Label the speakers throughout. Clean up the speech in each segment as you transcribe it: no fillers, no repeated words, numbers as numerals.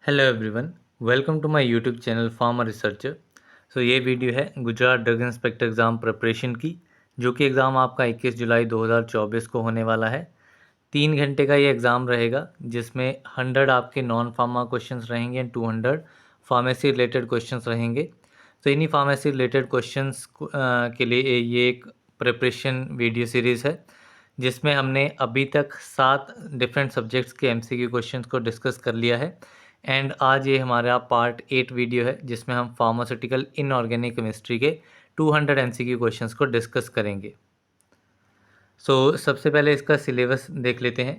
Speaker 1: Hello everyone, welcome to my YouTube channel farmer researcher. ये video है Gujarat drug inspector exam preparation की, जो कि एग्ज़ाम आपका 21 जुलाई 2024 को होने वाला है। 3 घंटे का ये एग्ज़ाम रहेगा, जिसमें 100 आपके नॉन फार्मा क्वेश्चंस रहेंगे एंड 200 फार्मेसी रिलेटेड क्वेश्चंस रहेंगे। तो इन्हीं फार्मेसी रिलेटेड क्वेश्चंस के लिए ये एक प्रिपरेशन वीडियो सीरीज़ है, जिसमें हमने अभी तक 7 डिफरेंट सब्जेक्ट्स के एमसीक्यू क्वेश्चंस को डिस्कस कर लिया है। एंड आज ये हमारा पार्ट 8 वीडियो है, जिसमें हम फार्मास्यूटिकल इनऑर्गेनिक केमिस्ट्री के 200 एमसीक्यू क्वेश्चंस को डिस्कस करेंगे। सबसे पहले इसका सिलेबस देख लेते हैं।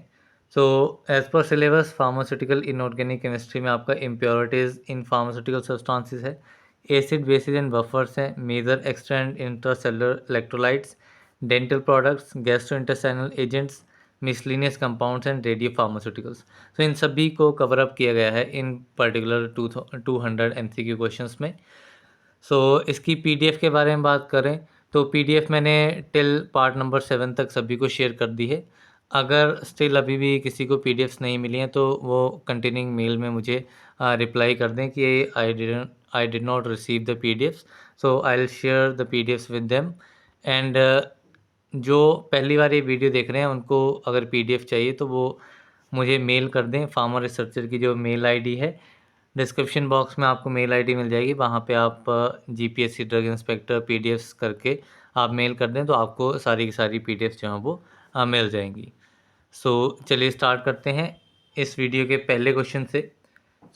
Speaker 1: As per syllabus pharmaceutical inorganic chemistry में आपका इम्प्योरिटीज़ इन फार्मास्यूटिकल सब्सटेंसेस है, एसिड बेसिस एंड बफर्स हैं, major extra intercellular electrolytes, dental products, gastrointestinal agents, miscellaneous compounds and radiopharmaceuticals. इन सभी को कवर अप किया गया है इन पर्टिकुलर 200 एमसीक्यू क्वेश्चंस में। इसकी पीडीएफ के बारे में बात करें तो पीडीएफ मैंने टिल पार्ट नंबर 7 तक सभी को शेयर कर दी है। अगर स्टिल अभी भी किसी को पीडीएफ्स नहीं मिली हैं तो वो कंटिन्यूइंग मेल में मुझे रिप्लाई कर दें कि I did not receive the PDFs, so I will share the PDFs with them. And जो पहली बार ये वीडियो देख रहे हैं उनको अगर पीडीएफ चाहिए तो वो मुझे मेल कर दें। फार्मर रिसर्चर की जो मेल आईडी है, डिस्क्रिप्शन बॉक्स में आपको मेल आईडी मिल जाएगी, वहाँ पे आप जीपीएससी ड्रग इंस्पेक्टर पीडीएफ्स करके आप मेल कर दें तो आपको सारी की सारी पीडीएफ्स जो हैं वो मिल जाएंगी। चलिए स्टार्ट करते हैं इस वीडियो के पहले क्वेश्चन से।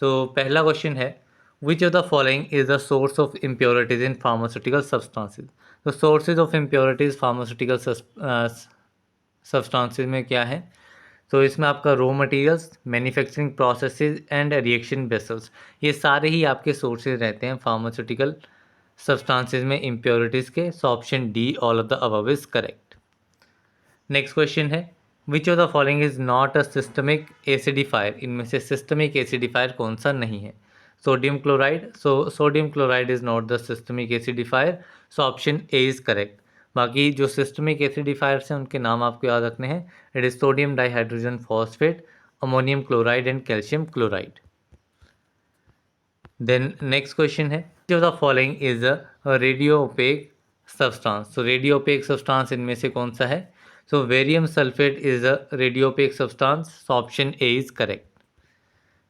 Speaker 1: पहला क्वेश्चन है, which of the following is the source of impurities in pharmaceutical substances. तो sources of impurities pharmaceutical substances में क्या है? तो इसमें आपका raw materials, manufacturing processes and reaction vessels, ये सारे ही आपके सोर्सेज रहते हैं फार्मास्यूटिकल सब्सटेंसेज में इम्प्योरिटीज़ के। Option D, all of the above is correct. Next question है, which of the following is not a systemic acidifier. इनमें से सिस्टमिक एसिडिफायर कौन सा नहीं है? Sodium chloride. Sodium chloride is not the systemic acidifier, option A is correct. बाकी जो systemic एसिडिफायर्स हैं उनके नाम आपको याद रखने हैं। It is sodium dihydrogen phosphate, ammonium chloride and calcium chloride. Then next question है, which of the following is a radio OPEC substance. Radiopaque substance इनमें से कौन सा है? Barium sulphate is a radio OPEC substance, option A is correct.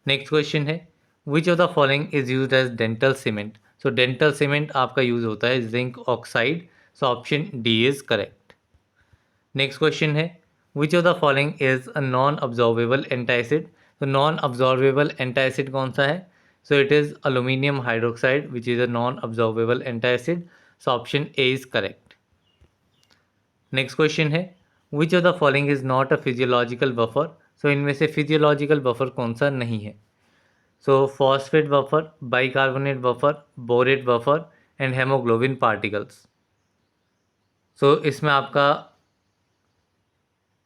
Speaker 1: Next question है, which of the following is used as dental cement. Dental cement आपका use होता है zinc oxide, option D is correct. Next question है, which of the following is a non absorbable antacid. Non absorbable antacid कौन सा है? It is aluminium hydroxide which is a non absorbable antacid, option A is correct. Next question है, which of the following is not a physiological buffer. इनमें से physiological buffer कौन सा नहीं है? Phosphate buffer, bicarbonate buffer, borate buffer and haemoglobin particles. इसमें आपका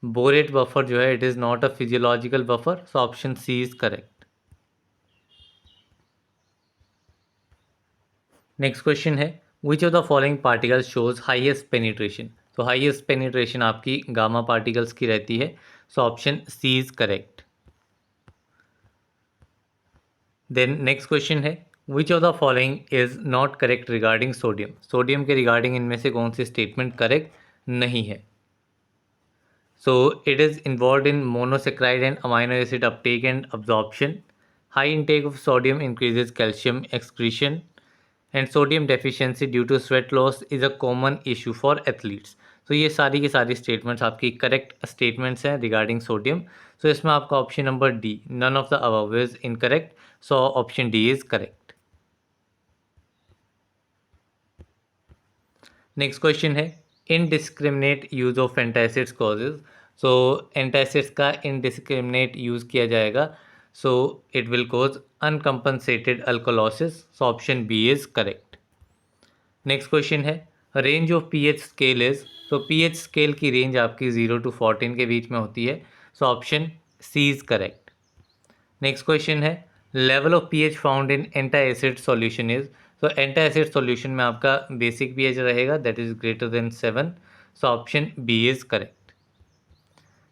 Speaker 1: borate buffer जो है, it is not a physiological buffer, option C is correct. Next question है, which of the following particles shows highest penetration. Highest penetration आपकी gamma particles की रहती है, option C is correct. Then next question है, which of the following is not correct regarding sodium. Sodium के regarding इनमें से कौन सी स्टेटमेंट करेक्ट नहीं है? It is involved in monosaccharide and amino acid uptake and absorption. High intake of sodium increases calcium excretion, and sodium deficiency due to sweat loss is a common issue for athletes. ये सारी की सारी statements आपकी correct statements हैं regarding sodium. इसमें आपका option number D, none of the above is incorrect, option D is correct. Next question है, indiscriminate use of antacids causes. Antacids का इनडिस्क्रिमिनेट यूज़ किया जाएगा, it will cause uncompensated alkalosis, option B is correct. Next question है, range of pH scale is. PH scale की range आपकी 0 to 14 के बीच में होती है, option C is correct. Next question है, level of pH found in antacid solution is. Antacid solution में आपका बेसिक पीएच रहेगा, that is greater than 7, option B is correct.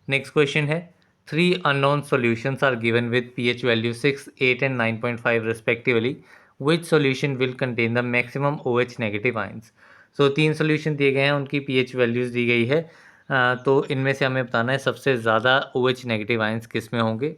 Speaker 1: Next question है, Three unknown solutions are given with pH value 6, 8 and 9.5 respectively. Which solution will contain the maximum OH negative ions? So तीन solution दिए गए हैं, उनकी pH values दी गई है। तो इनमें से हमें बताना है सबसे ज़्यादा OH नेगेटिव आयंस किस में होंगे।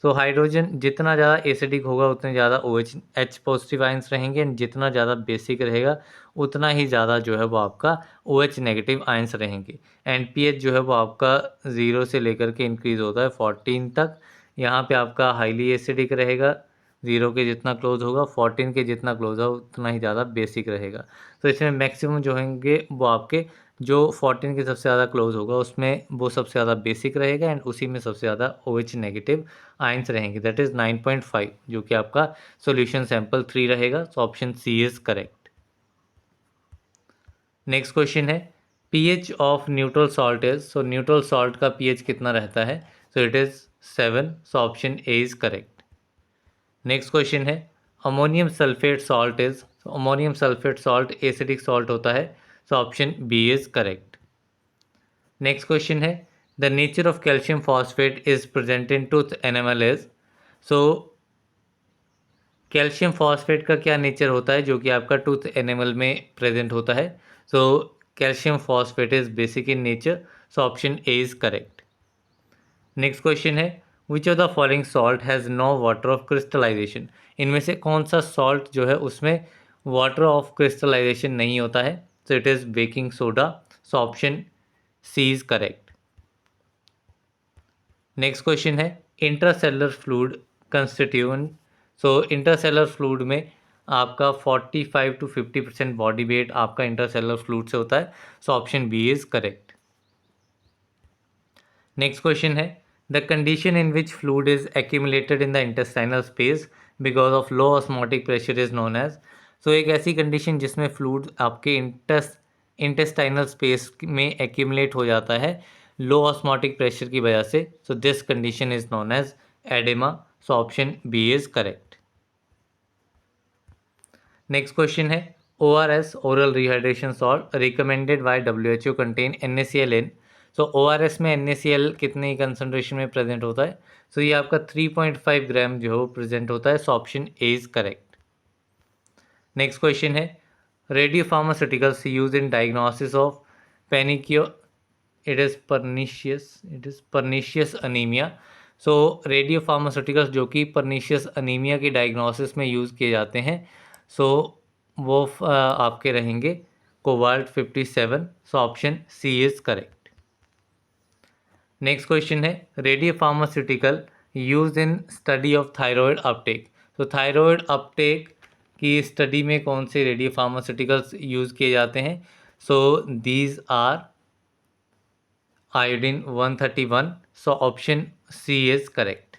Speaker 1: सो हाइड्रोजन जितना ज़्यादा एसिडिक होगा उतने ज़्यादा OH H पॉजिटिव आयंस रहेंगे, एंड जितना ज़्यादा बेसिक रहेगा उतना ही ज़्यादा जो है वो आपका OH नेगेटिव आयंस रहेंगे। एंड pH जो है वो आपका 0 से लेकर के इंक्रीज़ होता है 14 तक। यहाँ पे आपका हाईली एसिडिक रहेगा, 0 के जितना क्लोज होगा, 14 के जितना क्लोज होगा उतना ही ज़्यादा बेसिक रहेगा। तो इसमें मैक्सिमम जो होंगे वो आपके जो 14 के सबसे ज़्यादा क्लोज होगा उसमें वो सबसे ज़्यादा बेसिक रहेगा, एंड उसी में सबसे ज़्यादा OH नेगेटिव आयंस रहेंगे, दैट इज़ 9.5, जो कि आपका सॉल्यूशन सैंपल 3 रहेगा। So option C is correct. Next question है pH of neutral salt is, so neutral salt का pH कितना रहता है? So it is 7, so option A is correct. Next question है ammonium sulphate salt is, ammonium sulphate salt acidic salt होता है, so option B is correct. Next question है the nature of calcium phosphate is present in tooth animal is, so calcium phosphate का क्या nature होता है जो कि आपका टूथ एनिमल में प्रेजेंट होता है? So calcium phosphate is basic in nature, so option A is correct. Next question है which of the following salt has no water of crystallisation, इनमें से कौन सा सॉल्ट जो है उसमें वाटर ऑफ क्रिस्टलाइजेशन नहीं होता है? So it is baking soda, so option C is correct. Next question है intracellular fluid constituent, so intracellular fluid में आपका 45 to 50% बॉडी वेट आपका इंट्रासेलुलर फ्लूइड से होता है, so option B is correct. Next question है the condition in which fluid is accumulated in the intestinal space because of low osmotic pressure is known as, so एक ऐसी condition जिसमें fluid आपके intestinal space में accumulate हो जाता है लो osmotic pressure की वजह से, so this condition is known as oedema, so option B is correct. Next question है ORS oral rehydration salt recommended by WHO contain NaCl in, so ORS में NaCl कितने कंसनट्रेशन में प्रेजेंट होता है? सो ये आपका 3.5 ग्राम जो है वो प्रेजेंट होता है, so option A is correct. Next question है radiopharmaceuticals use in diagnosis of pernicious, it is pernicious anaemia, so radiopharmaceuticals जो कि परनीशियस अनीमिया की डायग्नोसिस में यूज़ किए जाते हैं, सो वो आपके रहेंगे cobalt 57, so option C is correct. Next question है radiopharmaceutical use in study of thyroid uptake, तो थायराइड अपटेक की स्टडी में कौन से रेडियो फार्मास्यूटिकल्स यूज़ किए जाते हैं? So these are iodine 131, so option C is correct.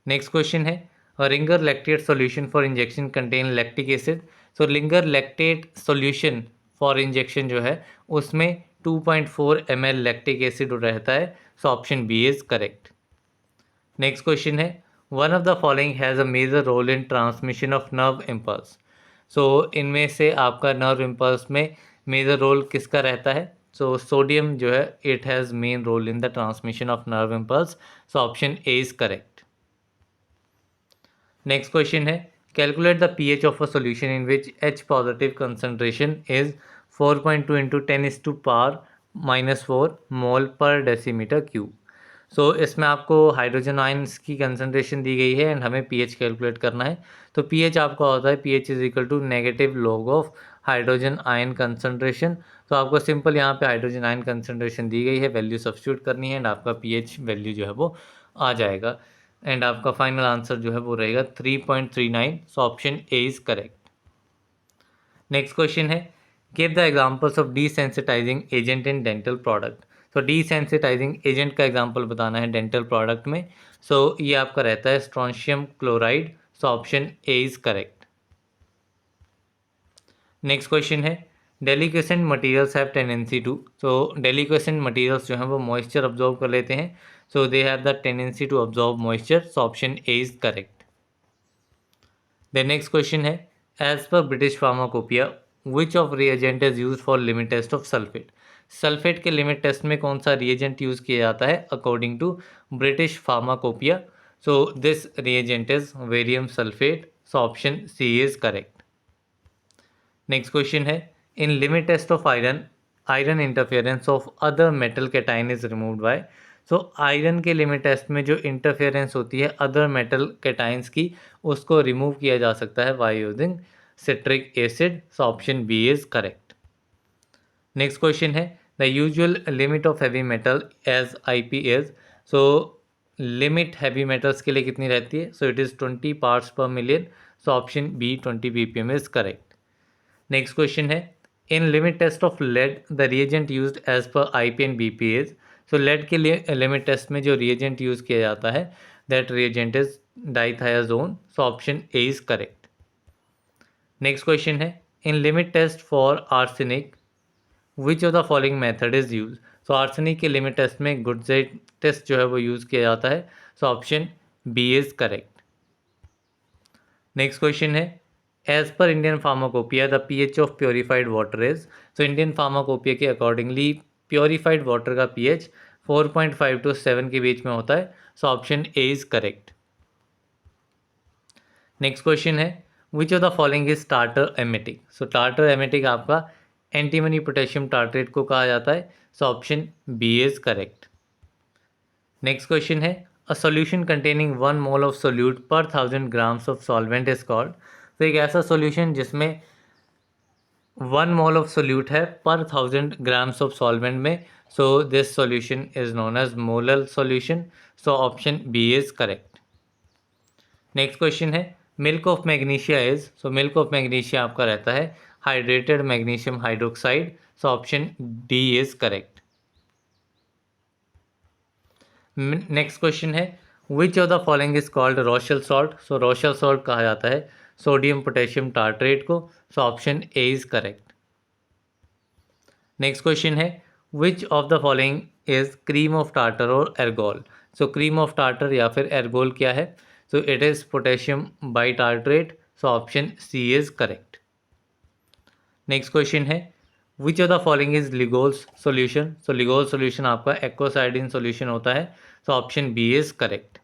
Speaker 1: Next question है Ringer lactate solution for injection contain lactic acid, so Ringer lactate solution for injection जो है उसमें 2.4 ml लैक्टिक एसिड रहता है, so option B is correct. Next question है one of the following has a major role in transmission of nerve impulse, so इनमें से आपका nerve impulse में मेजर रोल किसका रहता है? सो सोडियम जो है it has main role in the transmission of nerve impulse, so option A is correct. Next question है calculate the pH of a solution in which H positive concentration is 4.2 into 10⁻⁻⁴ mole per decimetre cube, so इसमें आपको hydrogen ions की concentration दी गई है and हमें pH calculate करना है। तो pH आपका होता है pH is equal to negative log of hydrogen ion concentration, तो आपको सिंपल यहाँ पे हाइड्रोजन आयन कंसंट्रेशन दी गई है, वैल्यू सब्स्टिट्यूट करनी है एंड आपका pH वैल्यू जो है वो आ जाएगा, एंड आपका फाइनल आंसर जो है वो रहेगा 3.39, so option A is correct. Next question है give the examples of desensitising agent in dental product, तो डीसेंसिटाइजिंग एजेंट का एग्जांपल बताना है डेंटल प्रोडक्ट में, सो ये आपका रहता है strontium chloride, so option A is correct. Next question है deliquescent materials have tendency to, so deliquescent materials जो हैं वो मॉइस्चर अब्जॉर्व कर लेते हैं, so they have the tendency to absorb moisture, so option A is correct. The next question है as per British pharmacopoeia which of reagent is use for limit test of sulphate, sulphate के limit test में कौन सा reagent use किया जाता है according to British pharmacopoeia? So this reagent is barium sulphate, so option C is correct. Next question है, in limit test of iron, iron interference of other metal cation is removed by. So iron के limit test में जो interference होती है other metal cations की, उसको remove किया जा सकता है by using citric acid, so option B is correct. Next question है, the usual limit of heavy metal as IP is. So limit heavy metals के लिए कितनी रहती है? So it is 20 parts per million, so option B 20 ppm is correct. Next question है, in limit test of lead the reagent used as per IP and BP is. So lead के लिए limit test में जो reagent use किया जाता है that reagent is dithizone, so option A is correct. Next question है, in limit test for arsenic which of the following method is use. So arsenic के limit test में Gutzeit test जो है वो use किया जाता है, so option B is correct. Next question है, as per Indian pharmacopoeia the pH of purified water is. So Indian pharmacopoeia के अकॉर्डिंगली प्योरीफाइड वाटर का पीएच 4.5 to 7 के बीच में होता है, so option A is correct. Next question है, which of the following is tartar emetic. So tartar emetic आपका antimony potassium tartrate को कहा जाता है, so option B is correct. Next question है, a solution containing 1 mole of solute पर 1000 grams of solvent is called. तो एक ऐसा सॉल्यूशन जिसमें 1 मोल ऑफ सोल्यूट है पर 1000 ग्राम्स ऑफ सॉल्वेंट में, so this solution is known as molar solution, so option B is correct. Next question है, milk of magnesia is. So milk of magnesia आपका रहता है hydrated magnesium hydroxide, so option D is correct. Next question है, which of the following is called Rochelle salt. So Rochelle salt कहा जाता है sodium potassium tartrate को, so option A is correct. Next question है, which of the following is cream of tartar और argol. So cream of tartar या फिर argol क्या है? So it is potassium bitartrate, so option C is correct. Next question है, which of the following is Lugol's solution. So Lugol solution आपका aqueous iodine solution होता है, so option B is correct.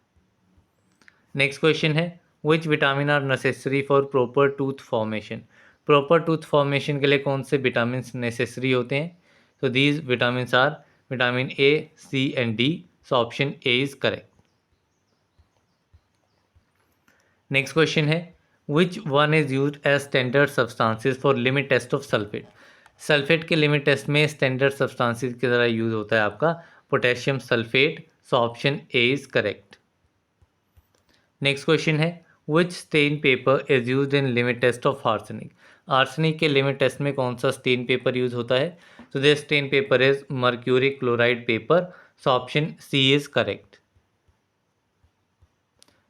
Speaker 1: Next question है, which vitamin are necessary for proper tooth formation. Proper tooth formation के लिए कौन से vitamin necessary होते हैं? तो these vitamin are vitamin A, C and D, so option A is correct. Next question है, which one is use as standard substances for limit test of sulphate. Sulphate के limit test में standard substances की तरह use होता है आपका potassium sulphate, so option A is correct. Next question है, which stain paper is use in limit test of arsenic. Arsenic के limit test में कौन सा स्टेन पेपर यूज होता है? तो this stain paper is mercuric chloride paper, so option C is correct.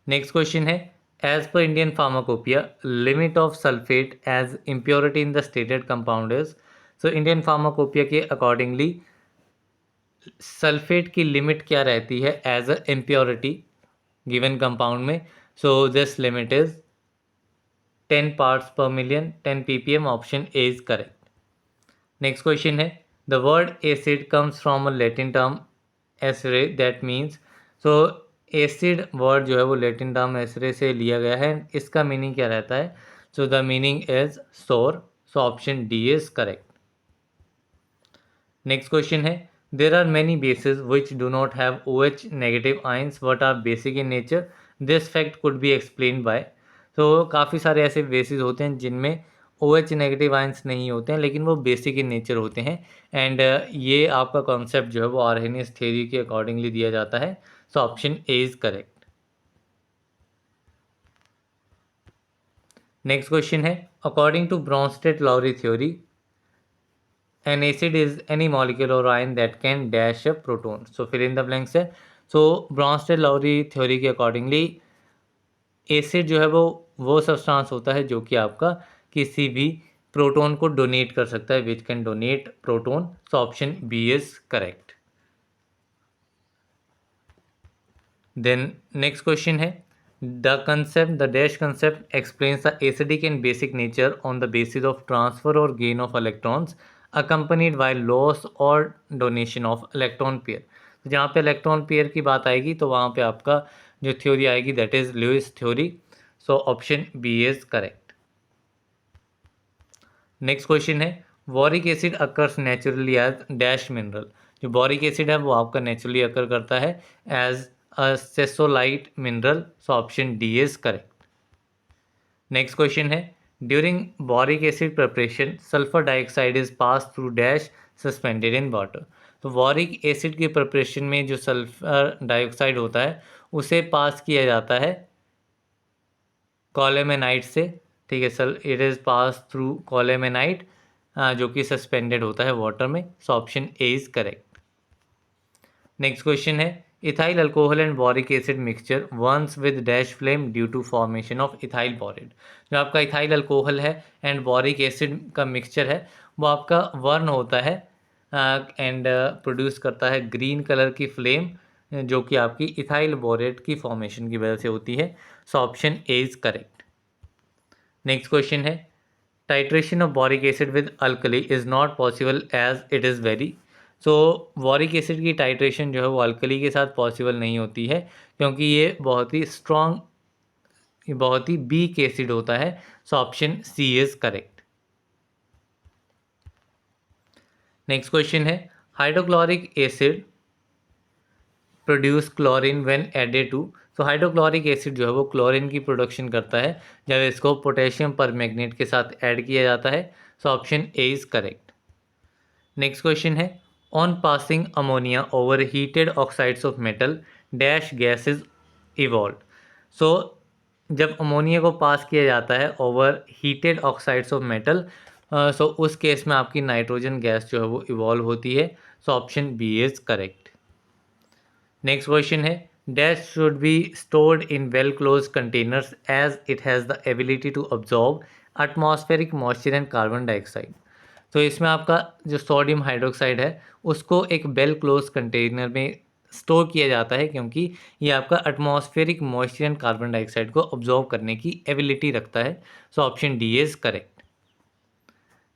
Speaker 1: Next question है, as per Indian pharmacopoeia limit of sulphate as impurity in the stated compound is. So Indian pharmacopoeia के accordingly sulphate की limit क्या रहती है as a impurity given compound में? So this limit is 10 parts per million, 10 ppm, option A is correct. Next question है, the word acid comes from a Latin term acere that means. So acid word जो है वो Latin term एसरे से लिया गया है, इसका मीनिंग क्या रहता है? So the meaning is sour, so option D is correct. Next question है, there are many bases which do not have OH negative ions but are basic in nature, this fact could be explain by. तो काफ़ी सारे ऐसे basis होते हैं जिनमें OH negative ions नहीं होते हैं लेकिन वो बेसिक इन नेचर होते हैं, एंड ये आपका कॉन्सेप्ट जो है वो आर्हेनियस थ्योरी के अकॉर्डिंगली दिया जाता है, so option A is correct. Next question है, according to Bronsted Lowry theory an acid is any molecule or ion that can dash a proton, so fill in the blanks है। so Brønsted-Lowry theory के accordingly acid जो है वो substance होता है जो कि आपका किसी भी प्रोटॉन को डोनेट कर सकता है, which can donate proton, so option B is correct. Then next question है, the dash concept explains the acidic and basic nature on the basis of transfer और gain of electrons accompanied by loss और donation of electron pair. तो जहाँ पे electron pair की बात आएगी तो वहाँ पे आपका जो थ्योरी आएगी that is Lewis theory. So option B is correct. Next question है boric acid occurs naturally as dash mineral. जो बोरिक एसिड है वो आपका नेचुरली अकर करता है as a sassolite mineral. So option D is correct. Next question है during boric acid preparation sulphur dioxide is pass through dash suspended in water. तो boric acid की preparation में जो सल्फर डाइऑक्साइड होता है उसे पास किया जाता है कॉलेमेनाइट से। ठीक है sir, it is pass through colemanite जो कि सस्पेंडेड होता है वाटर में। So option A is correct. Next question है ethyl alcohol and boric acid mixture burns with dash flame due to formation of ethyl borate. जो आपका ethyl alcohol है and boric acid का मिक्सचर है वो आपका वर्न होता है एंड प्रोड्यूस करता है ग्रीन कलर की फ्लेम जो कि आपकी इथाइल बोरेट की फॉर्मेशन की वजह से होती है। So option A is correct. Next question है titration of boric acid with alkali is not possible as it is very. So boric acid की टाइट्रेशन जो है वो अल्कली के साथ पॉसिबल नहीं होती है क्योंकि ये बहुत ही स्ट्रॉन्ग, बहुत ही वीक एसिड होता है। So option C is correct. Next question है hydrochloric acid produce chlorine when added to. तो हाइड्रोक्लोरिक एसिड जो है वो क्लोरीन की प्रोडक्शन करता है जब इसको पोटेशियम परमैंगनेट के साथ ऐड किया जाता है। So option A is correct. Next question है on passing ammonia over heated oxides of metal dash gases evolve. So जब अमोनिया को पास किया जाता है over heated oxides of metal so उस केस में आपकी नाइट्रोजन गैस जो है वो इवॉल्व होती है। So option B is correct. Next question है dash should be stored in well close containers as it has the ability to absorb atmospheric moisture and carbon dioxide. तो इसमें आपका जो सोडियम हाइड्रोक्साइड है उसको एक वेल क्लोज कंटेनर में store किया जाता है क्योंकि ये आपका atmospheric moisture and carbon dioxide को ऑब्जॉर्व करने की एबिलिटी रखता है। So option D is correct.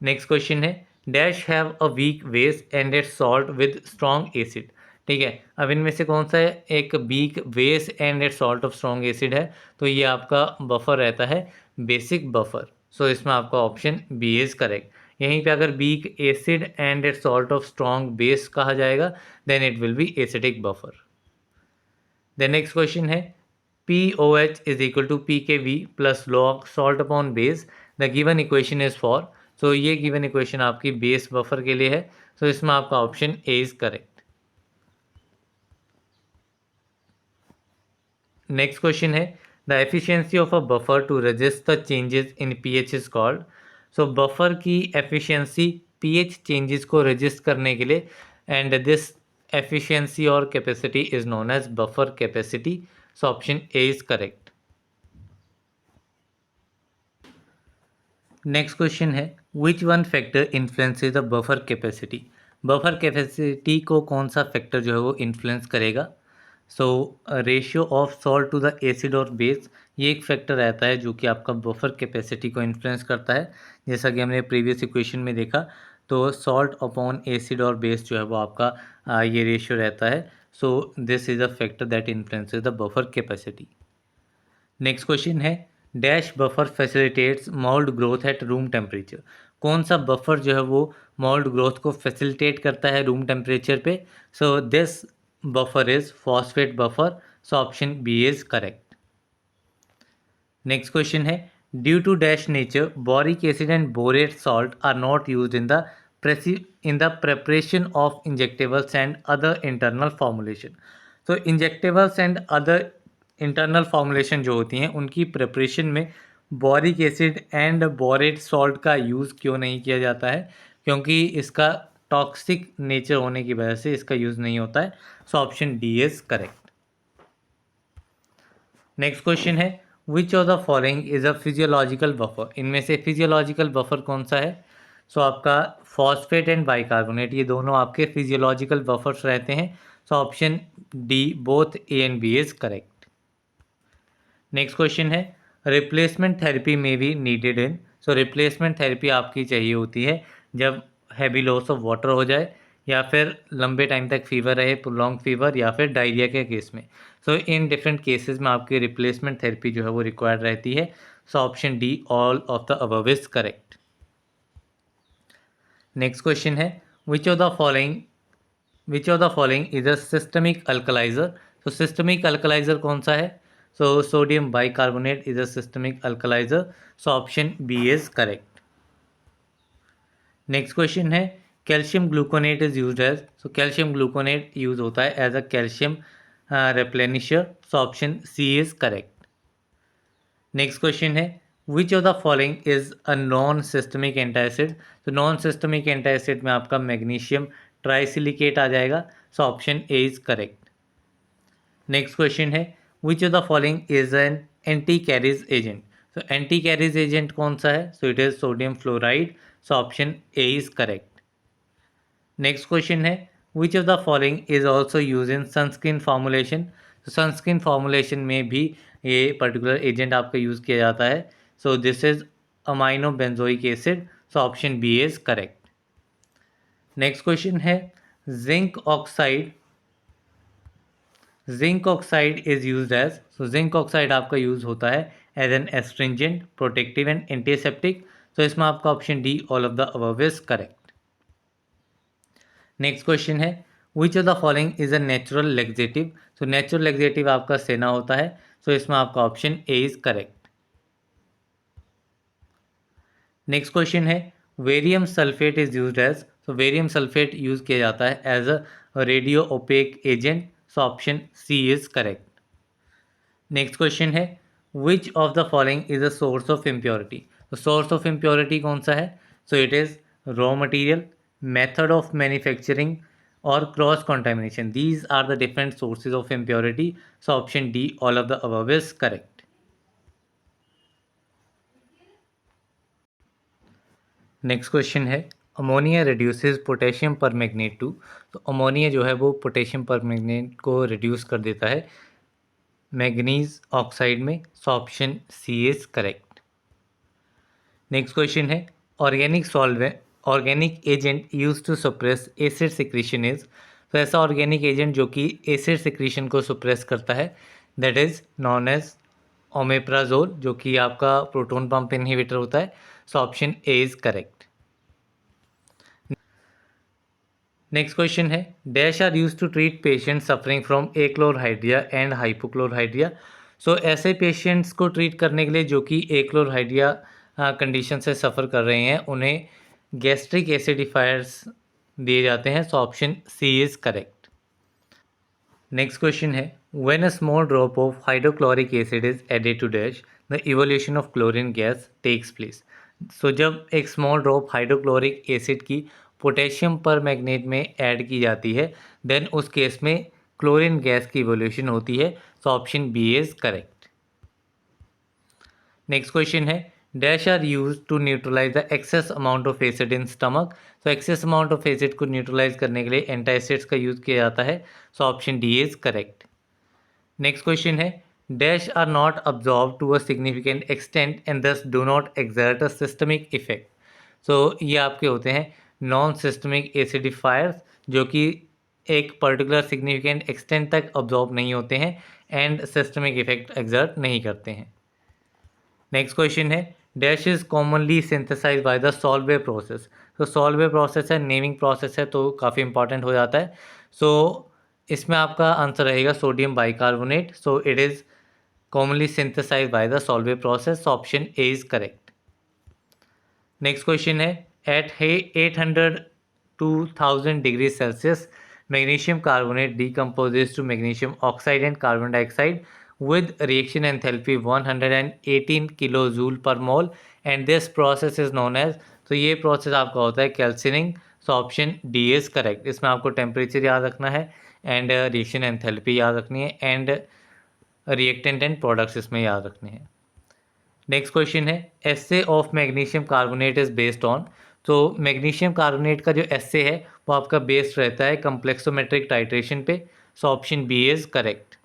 Speaker 1: Next question है dash have a weak base and it salt with strong acid. ठीक है, अब इनमें से कौन सा है एक weak base and it salt of strong acid है। तो ये आपका बफर रहता है बेसिक बफर। सो इसमें आपका ऑप्शन बी इज करेक्ट। यहीं पे अगर weak acid and it salt of strong base कहा जाएगा then it will be acidic buffer. The next question है POH is equal to PKV plus log salt upon base. The given equation is for. So ये given equation आपकी base buffer के लिए है। So इसमें आपका option A is correct. Next question है the efficiency of a buffer to resist the changes in pH is called. So buffer की efficiency pH changes को रजिस्ट करने के लिए एंड दिस एफिशिएंसी और capacity is known as buffer capacity. So option A is correct. Next question है which one factor influences the buffer capacity. Buffer capacity को कौन सा फैक्टर जो है वो इन्फ्लुएंस करेगा। So ratio of salt to the acid और base ये एक फैक्टर रहता है जो कि आपका बफर कैपेसिटी को इन्फ्लुएंस करता है। जैसा कि हमने प्रीवियस इक्वेशन में देखा तो सॉल्ट अपॉन एसिड और बेस जो है वो आपका ये रेशियो रहता है। So this is a factor that influences the buffer capacity. Next question है dash buffer facilitates mould growth at room temperature. कौन सा बफर जो है वो मोल्ड ग्रोथ को फैसिलिटेट करता है रूम टेम्परेचर पे। So this buffer is phosphate buffer. So option B is correct. Next question है due to dash nature boric acid and borate salt are not use in the preparation of injectables and other internal formulation. तो injectables and other internal formulation जो होती हैं उनकी preparation में boric acid and borate salt का use क्यों नहीं किया जाता है क्योंकि इसका टॉक्सिक नेचर होने की वजह से इसका यूज़ नहीं होता है। So option D is correct. Next question है which of the following is a physiological buffer. इनमें से फिजियोलॉजिकल बफर कौन सा है। सो आपका फॉस्फेट एंड बाइकार्बोनेट ये दोनों आपके फिजियोलॉजिकल बफर्स रहते हैं। So option D both A and B is correct. Next question है रिप्लेसमेंट थेरेपी में भी needed in. So replacement therapy आपकी चाहिए होती है जब हैवी लॉस ऑफ वाटर हो जाए, या फिर लंबे टाइम तक फीवर रहे, प्रोलॉन्ग फीवर, या फिर डायरिया के केस में। सो इन डिफरेंट केसेस में आपकी रिप्लेसमेंट थेरेपी जो है वो रिक्वायर्ड रहती है। So option D, all of the above is correct. Next question है, which of the following is a systemic alkaliser. तो सिस्टमिक अल्कलाइजर कौन सा है? So sodium bicarbonate is a systemic alkaliser. So option B is correct. Next question है, calcium gluconate is used as. So calcium gluconate use होता है as a calcium replenisher. So option C is correct. Next question है, which of the following is a non systemic antacid. तो non systemic antacid में आपका magnesium trisilicate आ जाएगा। So option A is correct. Next question है, which of the following is an anti caries agent. तो anti caries agent कौन सा है? So it is sodium fluoride. So option A is correct. Next question है, which of the following is also use in sunscreen formulation. तो sunscreen formulation में भी ये particular agent आपका यूज़ किया जाता है। So this is amino benzoic acid. So option B is correct. Next question है, zinc oxide is used as. So zinc oxide आपका यूज होता है as an astringent, protective and antiseptic. तो इसमें आपका option D, all of the above is correct. Next question है, which of the following is a natural laxative. तो natural laxative आपका senna होता है। सो इसमें आपका option A is correct. Next question है, barium sulphate is used as. तो barium sulphate use किया जाता है as a radio opaque agent. So option C is correct. Next question है, which of the following is a source of impurity. तो source of impurity कौन सा है? So it is raw material, method of manufacturing और cross contamination. These are the different sources of impurity. So option D, all of the above is correct. Next question है, ammonia reduces potassium पर magnet to. तो ammonia जो है वो potassium पर magnet को reduce कर देता है मैग्नीज ऑक्साइड में। So option C is correct. Next question है, organic agent use to suppress acid secretion is. तो ऐसा ऑर्गेनिक एजेंट जो कि एसिड सिक्रीशन को सप्रेस करता है, that is known as omeprazole, जो कि आपका प्रोटोन पंप इनहिबिटर होता है। So option A is correct. Next question है, dash are use to treat patient suffering from achlorhydria and hypochlorhydria. So ऐसे पेशेंट्स को ट्रीट करने के लिए जो कि एक्लोरहाइड्रिया कंडीशन से सफ़र कर रहे हैं, उन्हें गैस्ट्रिक एसिडिफायर्स दिए जाते हैं। So option C is correct. Next question है, when a small drop of hydrochloric acid is added to dash the evolution of chlorine gas takes place. So जब एक स्मॉल ड्रॉप हाइड्रोक्लोरिक एसिड की potassium permanganate में add की जाती है, then उस case में क्लोरीन गैस की इवोल्यूशन होती है। So option B is correct. Next question है, dash are use to neutralise the excess amount of acid in stomach. तो एक्सेस अमाउंट ऑफ एसिड को न्यूट्रलाइज करने के लिए एंटासिड्स का यूज किया जाता है। So option D is correct. Next question है, dash are not absorb to a significant extent and thus do not exert a systemic effect. So ये आपके होते हैं नॉन सिस्टमिक एसिडिफायर्स, जो कि एक पर्टिकुलर सिग्निफिकेंट एक्सटेंट तक अब्जॉर्ब नहीं होते हैं एंड सिस्टमिक इफेक्ट एक्सर्ट नहीं करते हैं। नेक्स्ट क्वेश्चन है, dash is commonly synthesise by the Solvay process. तो सॉल्वे प्रोसेस है, नेमिंग प्रोसेस है, तो काफ़ी इंपॉर्टेंट हो जाता है। सो इसमें आपका आंसर रहेगा sodium bicarbonate. So it is commonly synthesise by the Solvay process. Option A is correct. Next question है, at 800 to 1000 degree Celsius magnesium carbonate decomposes to magnesium oxide and carbon dioxide with reaction enthalpy 118 kilojoule per mole and this process is known as। तो ये process आपका होता है calcining. So option D is correct. इसमें आपको temperature याद रखना है एंड रिएक्शन एंथैल्पी याद रखनी है एंड रिएक्टेंट एंड प्रोडक्ट्स इसमें याद रखने हैं। नेक्स्ट क्वेश्चन है, assay of magnesium carbonate is based on. तो मैग्नीशियम कार्बोनेट का जो एस्से है वो आपका बेस्ड रहता है कम्प्लेक्सोमेट्रिक टाइट्रेशन पे। So option B is correct.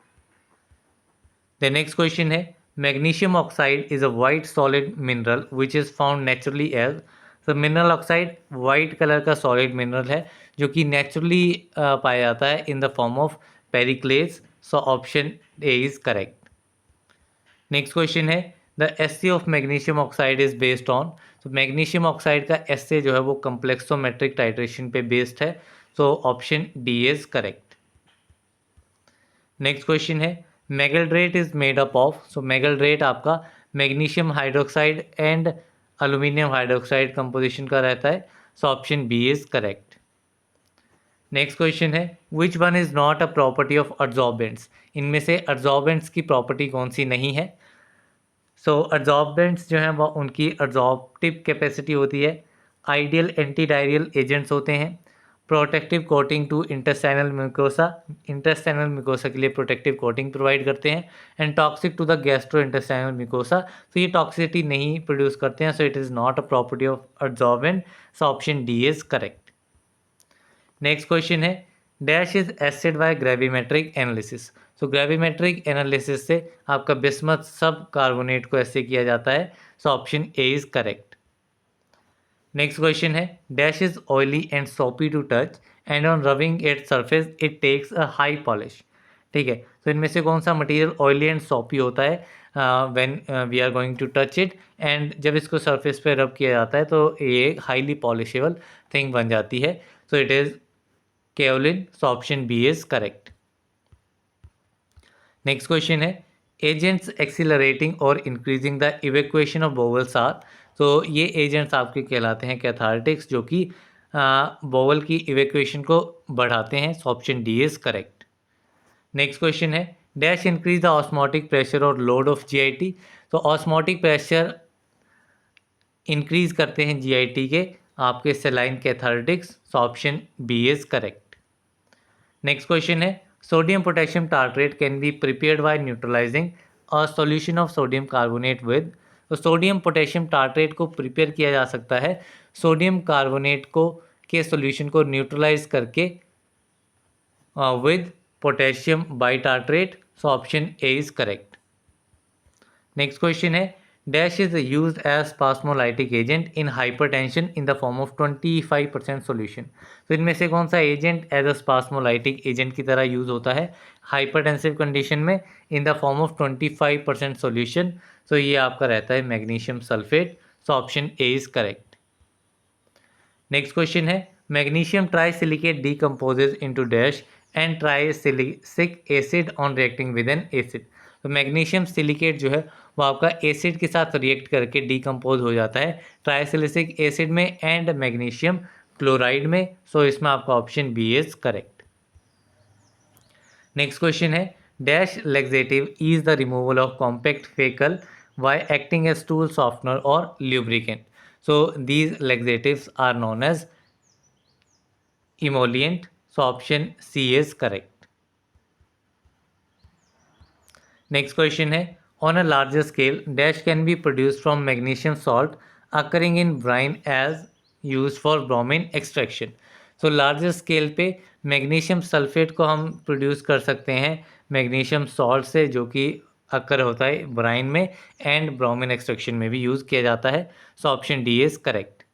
Speaker 1: The next question है, magnesium oxide is a white solid mineral which is found naturally as. तो मिनरल ऑक्साइड वाइट कलर का सॉलिड मिनरल है जो कि नेचुरली पाया जाता है in the form of periclase. So option A is correct. Next question है the assay of magnesium oxide is based on. तो मैग्नीशियम ऑक्साइड का एस जो है वो कम्प्लेक्सोमेट्रिक टाइट्रेशन पे बेस्ड है। So option D is correct. Next question है magaldrate is made up of. So magaldrate आपका magnesium hydroxide and aluminium hydroxide composition का रहता है। So option B is correct. Next question है which one is not a property of adsorbents. इनमें से एड्सॉर्बेंट्स की property कौन सी नहीं है। सो एड्सॉर्बेंट्स जो हैं वो उनकी एड्सॉर्प्टिव कैपेसिटी होती है, आइडियल एंटी डायरियल एजेंट्स होते हैं, protective coating to intestinal mucosa, intestinal mucosa के लिए प्रोटेक्टिव कोटिंग प्रोवाइड करते हैं, and toxic to the gastro intestinal mucosa. तो ये टॉक्सिसिटी नहीं प्रोड्यूस करते हैं। So it is not a property of adsorbent. So option D is correct. Next question है dash is assayed by gravimetric analysis. So gravimetric analysis से आपका bismuth सब carbonate को ऐसे किया जाता है। So option A is correct. Next question है dash is oily and soapy to touch and on rubbing it surface it takes a high polish. ठीक है, तो इनमें से कौन सा मटेरियल ऑयली एंड सोपी होता है when we are going to touch it, and जब इसको सरफेस पे रब किया जाता है तो ये हाईली पॉलिशेबल थिंग बन जाती है। So it is kaolin. So option B is correct. Next question है एजेंट्स एक्सिलरेटिंग और increasing the evacuation of bowels are. तो ये एजेंट्स आपके कहलाते हैं कैथार्टिक्स जो कि बोवल की इवेक्वेशन को बढ़ाते हैं। So option D is correct. Next question है dash increase the osmotic pressure और लोड ऑफ जीआईटी। तो ऑस्मोटिक प्रेशर इंक्रीज करते हैं जीआईटी के आपके saline cathartics. So option B is correct. Next question है sodium potassium tartrate can be prepared by neutralising a solution of sodium carbonate with. तो sodium potassium tartrate को prepare किया जा सकता है सोडियम कार्बोनेट को के सॉल्यूशन को न्यूट्रलाइज करके with potassium bitartrate. So option A is correct. Next question है dash is use as spasmolytic agent in hypertension in the form of 25% solution. तो इनमें से कौन सा agent as a spasmolytic agent की तरह यूज होता है हाइपरटेंसिव कंडीशन में in the form of 25% solution. तो ये आपका रहता है magnesium sulphate. So option A is correct. Next question है magnesium ट्राईसिलिकेट decomposes into dash and trisilicic acid on reacting with an acid. तो मैग्नीशियम सिलिकेट जो है वो आपका एसिड के साथ रिएक्ट करके डीकम्पोज हो जाता है ट्राईसिलिक एसिड में एंड मैग्नीशियम क्लोराइड में। सो इसमें आपका option B is correct. Next question है dash laxative is the removal of compact faecal by acting as stool softener और lubricant. So these laxatives are known as emollient. So option C is correct. Next question है on a larger scale dash can be produced from magnesium salt occurring in brine as used for bromine extraction. So larger scale पे magnesium sulphate को हम produce कर सकते हैं magnesium salt से जो कि अक्कर होता है ब्राइन में एंड ब्रोमीन एक्सट्रैक्शन में भी यूज़ किया जाता है। So option D is correct.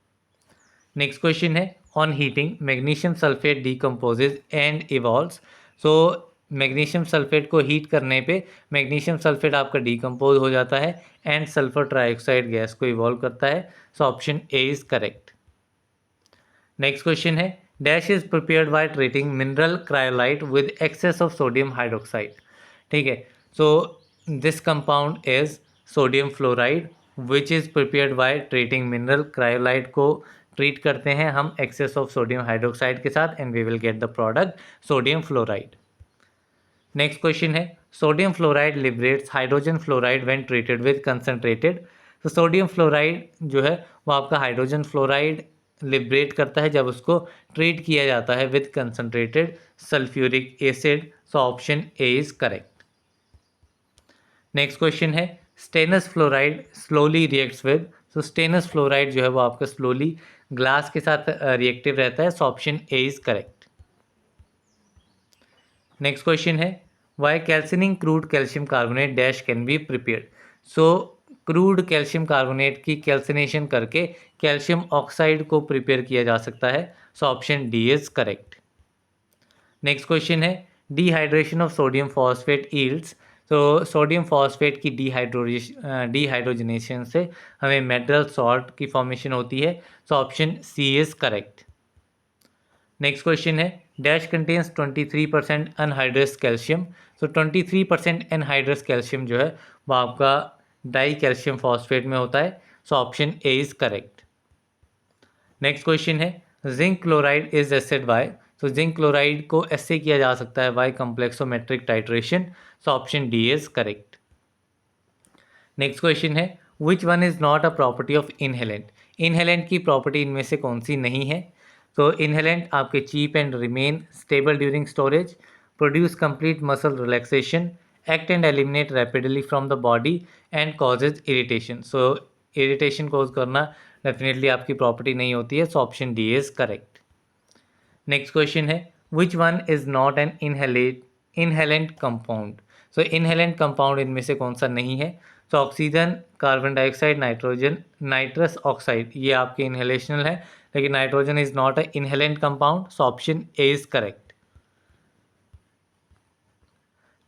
Speaker 1: Next question है on heating magnesium sulphate decomposes and evolves. So magnesium sulphate को हीट करने पे मैग्नीशियम सल्फेट आपका डीकम्पोज हो जाता है एंड सल्फर ट्राइऑक्साइड गैस को इवॉल्व करता है। So option A is correct. Next question है dash is prepared by treating mineral cryolite with excess of sodium hydroxide. ठीक है, so this compound is sodium fluoride which is prepared by treating mineral cryolite को treat करते हैं हम excess of sodium hydroxide के साथ and we will get the product sodium fluoride. Next question है sodium fluoride liberates hydrogen fluoride when treated with concentrated. तो sodium fluoride जो है वो आपका हाइड्रोजन फ्लोराइड लिबरेट करता है जब उसको ट्रीट किया जाता है with concentrated sulphuric acid. So option A is correct. Next question है stannous fluoride slowly reacts with. तो स्टेनस फ्लोराइड जो है वो आपका स्लोली ग्लास के साथ रिएक्टिव रहता है। So option A is correct. Next question है by calcining crude calcium carbonate dash can be prepared. So crude calcium carbonate की कैल्सिनेशन करके कैल्शियम ऑक्साइड को प्रिपेयर किया जा सकता है। So option D is correct. Next question है dehydration of sodium phosphate yields. तो सोडियम फॉस्फेट की डिहाइड्रोजनेशन से हमें मिनरल सॉल्ट की फॉर्मेशन होती है। So option C is correct. Next question है डैश कंटेन्स 23% अनहाइड्रस कैल्शियम। तो 23% अनहाइड्रस कैल्शियम जो है वो आपका डाई कैल्शियम फॉस्फेट में होता है। So option A is correct. Next question है zinc chloride is assayed by. तो जिंक क्लोराइड को ऐसे किया जा सकता है by complexometric titration. So option D is correct. Next question है which one is not a property of inhalant. Inhalant की property इनमें से कौन सी नहीं है। तो इनहेलेंट आपके cheap and remain stable during storage, produce complete muscle relaxation, act and eliminate rapidly from the body and causes irritation. So irritation cause करना डेफिनेटली आपकी प्रॉपर्टी नहीं होती है। So option D is correct. Next question है which one is not an inhalant compound. So inhalant compound इनमें से कौन सा नहीं है। तो oxygen, carbon dioxide, nitrogen, nitrous oxide ये आपके इनहेलेशनल है, लेकिन nitrogen is not a inhalant compound. So option A is correct.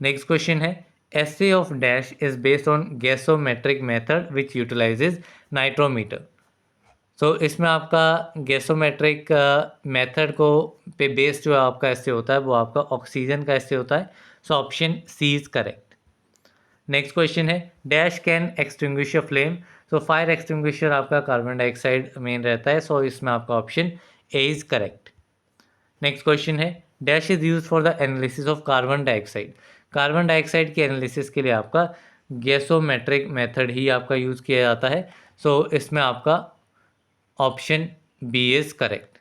Speaker 1: Next question है assay of dash is based on gasometric method which utilises nitrometer. तो इसमें आपका gasometric method को पे बेस्ड जो आपका ऐसे होता है वो आपका ऑक्सीजन का ऐसे होता है। So option C is correct. Next question है dash can extinguish a flame. तो फायर एक्सटिंग्विशर आपका कार्बन डाइऑक्साइड मेन रहता है। सो इसमें आपका option A is correct. Next question है dash is use for the analysis of carbon dioxide. Carbon dioxide के analysis के लिए आपका गैसोमेट्रिक मेथड ही आपका यूज़ किया जाता है। सो इसमें आपका option B is correct.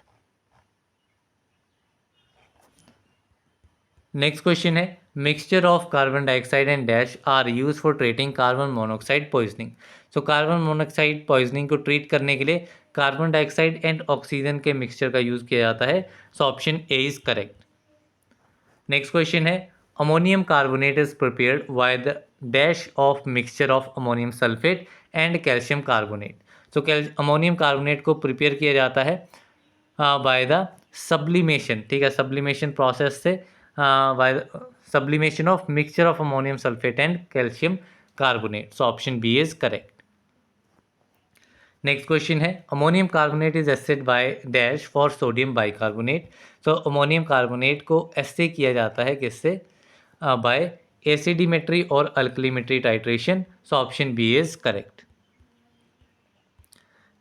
Speaker 1: Next question है mixture of carbon dioxide and dash are use for treating carbon monoxide poisoning. So carbon monoxide poisoning को ट्रीट करने के लिए कार्बन डाइऑक्साइड एंड ऑक्सीजन के मिक्सचर का यूज किया जाता है। So option A is correct. Next question है ammonium carbonate is prepared by the dash of mixture of ammonium sulphate and calcium carbonate. तो अमोनियम कार्बोनेट को प्रिपेयर किया जाता है बाय द सब्लिमेशन, ठीक है, सब्लिमेशन प्रोसेस से by sublimation of mixture of ammonium sulphate and calcium carbonate. So option B is correct. Next question है ammonium carbonate is assayed by dash for sodium bicarbonate. तो ammonium carbonate को assay किया जाता है किससे, by acidimetry और alkalimetry titration. So option B is correct.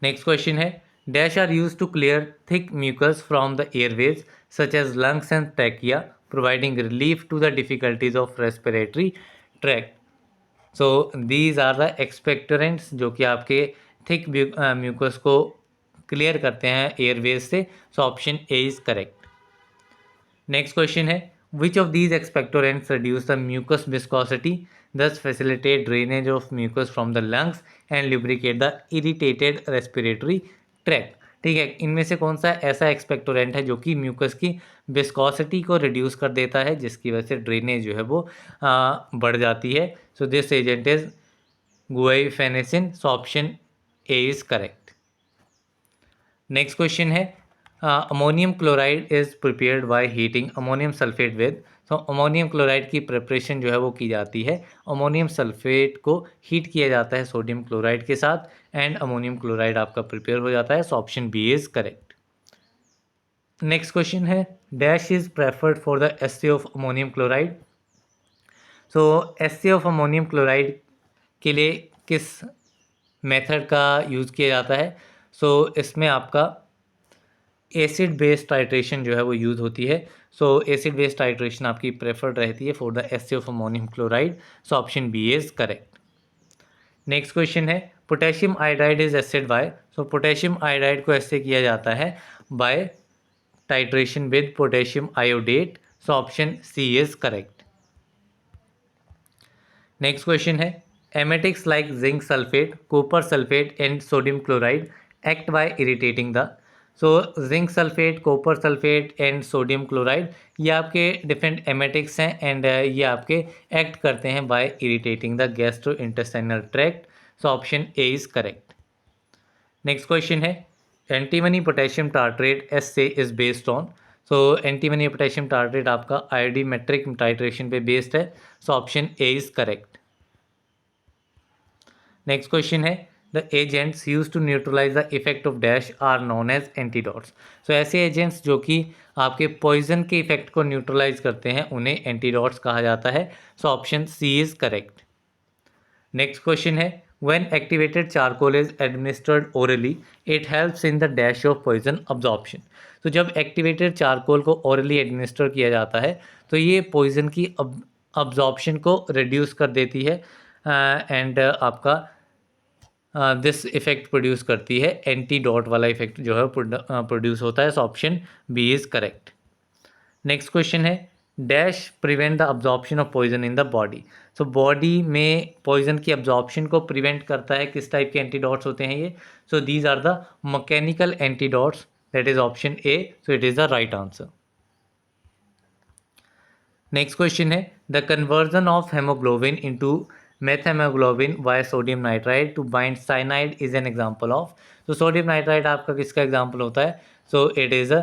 Speaker 1: Next question है dash are use to clear thick mucus from the airways such as lungs and trachea providing relief to the difficulties of respiratory tract. So these are the expectorants जो कि आपके thick mucus को clear करते हैं airways से। So option A is correct. Next question है which of these expectorants reduce the mucus viscosity thus facilitate drainage of mucus from the lungs and lubricate the irritated respiratory tract। ठीक है, इनमें से कौन सा ऐसा एक्सपेक्टोरेंट है जो कि म्यूकस की विस्कोसिटी को रिड्यूस कर देता है जिसकी वजह से ड्रेनेज जो है वो बढ़ जाती है। So this agent is guaifenesin. So option A is correct. Next question है ammonium chloride is prepared by heating ammonium sulphate with. तो अमोनियम क्लोराइड की प्रिपरेशन जो है वो की जाती है, अमोनियम सल्फेट को हीट किया जाता है सोडियम क्लोराइड के साथ एंड अमोनियम क्लोराइड आपका प्रिपेयर हो जाता है। So option B is correct. Next question है dash is preferred for the assay of ammonium chloride. So assay of ammonium chloride के लिए किस मेथड का यूज़ किया जाता है। सो इसमें आपका एसिड बेस्ड टाइट्रेशन जो है वो यूज़ होती है। सो एसिड बेस्ड टाइट्रेशन आपकी प्रेफर्ड रहती है for the assay of ammonium chloride. So option B is correct. Next question है potassium iodide is assayed by. So potassium iodide को ऐसे किया जाता है by titration with potassium iodate. So option C is correct. Next question है emetics like zinc sulphate, copper sulphate and sodium chloride act by irritating the. So zinc sulphate, copper sulphate and sodium chloride, ये आपके different emetics हैं and ये आपके act करते हैं by irritating the gastro intestinal tract. So option A is correct. Next question है antimony potassium tartrate assay is based on. So antimony potassium tartrate आपका iodimetric titration पे based है। So option A is correct. Next question है the agents used to neutralise the effect of dash are known as antidotes. So ऐसे agents जो कि आपके poison के effect को न्यूट्रलाइज करते हैं उन्हें एंटीडॉट्स कहा जाता है। So option C is correct. Next question है when activated charcoal is administered orally it helps in the dash of poison absorption. तो जब एक्टिवेटेड चारकोल को ओरली एडमिनिस्टर किया जाता है तो ये पॉइजन की अब्जॉर्प्शन को रिड्यूस कर देती है एंड आपका दिस इफेक्ट प्रोड्यूस करती है, एंटीडॉट वाला इफेक्ट जो है प्रोड्यूस होता है। So option B is correct. Next question है dash prevent the absorption of poison in the body. So body में पॉइजन की अब्जॉर्प्शन को प्रिवेंट करता है, किस टाइप के एंटीडॉट्स होते हैं ये? So these are the mechanical antidotes, that is option A. So it is the right answer. Next question है the conversion of haemoglobin into methaemoglobin by sodium nitrite to bind cyanide is an example of. तो sodium nitrite आपका किसका example होता है? So it is a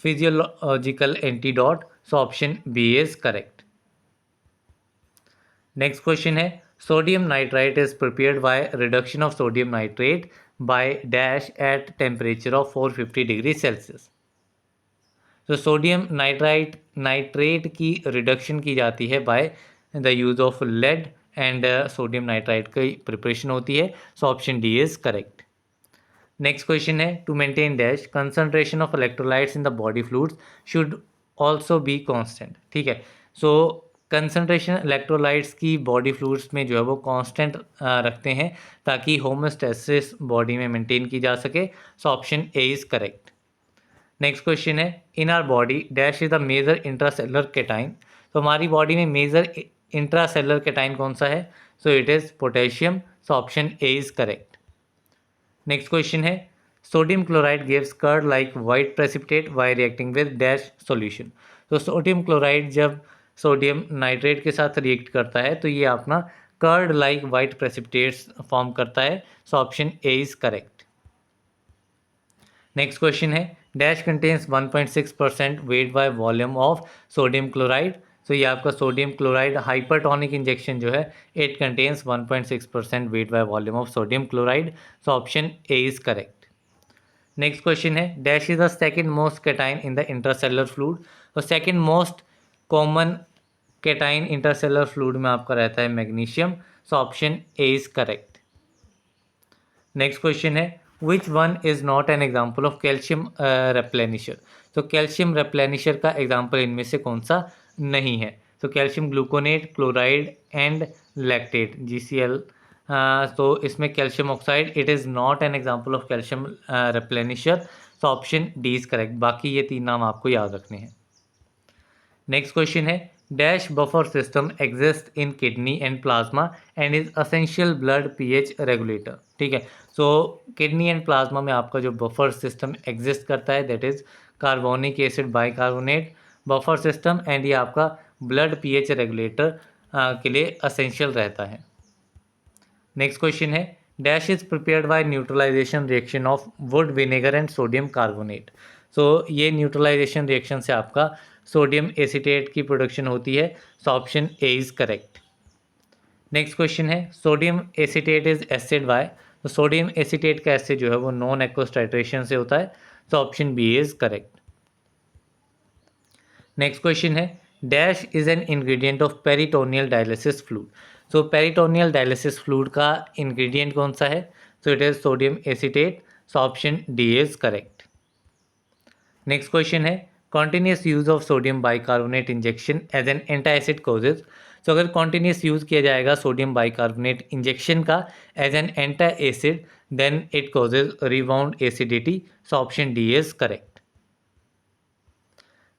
Speaker 1: physiological antidote. So option B is correct. Next question है sodium nitrite is prepared by reduction of sodium nitrate by dash at temperature of 450 degree Celsius. तो sodium nitrate की reduction की जाती है by the use of lead and sodium nitrite की preparation होती है। So option D is correct. Next question है to maintain dash concentration of electrolytes in the body fluids should also be constant. ठीक है, so concentration electrolytes की body fluids में जो है वो कांस्टेंट रखते हैं ताकि होमोस्टेसिस बॉडी में मेंटेन की जा सके। So option A is correct. Next question है in our body dash is the major intracellular cation. तो हमारी बॉडी में मेजर इंट्रासेलुलर केटाइन कौन सा है? So it is potassium. So option A is correct. Next question है sodium chloride gives curd like white precipitate by reacting with dash solution. तो sodium chloride जब sodium nitrate के साथ react करता है तो ये अपना curd like white precipitates form करता है। So option A is correct. Next question है dash contains 1.6% weight by volume of sodium chloride. तो ये आपका सोडियम क्लोराइड हाइपरटोनिक इंजेक्शन जो है it contains 1.6% weight by volume of sodium chloride. So option A is correct. Next question है dash is the second most cation in the intercellular fluid. तो second most common cation intercellular fluid में आपका रहता है magnesium. So option A is correct. Next question है which one is not an example of calcium replenisher. तो calcium रेप्लेनिशर का example इनमें से कौन सा नहीं है? तो calcium gluconate, chloride and lactate GCl। तो इसमें calcium oxide it is not an example of calcium replenisher. So option D is correct. बाकी ये तीन नाम आपको याद रखने हैं। नेक्स्ट क्वेश्चन है dash buffer system exist in kidney and plasma and is essential blood pH regulator. ठीक है, सो किडनी एंड प्लाज्मा में आपका जो बफर सिस्टम एग्जिस्ट करता है that is carbonic acid bicarbonate buffer system and ये आपका ब्लड pH रेगुलेटर के लिए असेंशियल रहता है। नेक्स्ट क्वेश्चन है dash is prepared by neutralization reaction of wood vinegar and sodium carbonate. So ये न्यूट्रलाइजेशन रिएक्शन से आपका सोडियम एसीटेट की प्रोडक्शन होती है। So option A is correct. Next question है sodium acetate is assayed by. तो sodium acetate का acid जो है वो नॉन एक्वस टाइट्रेशन से होता है। So option B is correct. Next question है dash is N ingredient of peritoneal dialysis fluid. So peritoneal dialysis fluid का इंग्रेडिएंट कौन सा है? So it is sodium acetate. So option D is correct. Next question है continuous use of sodium bicarbonate injection as an anti acid causes. तो अगर continuous use किया जाएगा sodium bicarbonate injection का as an anti acid then it causes rebound acidity. So option D is correct.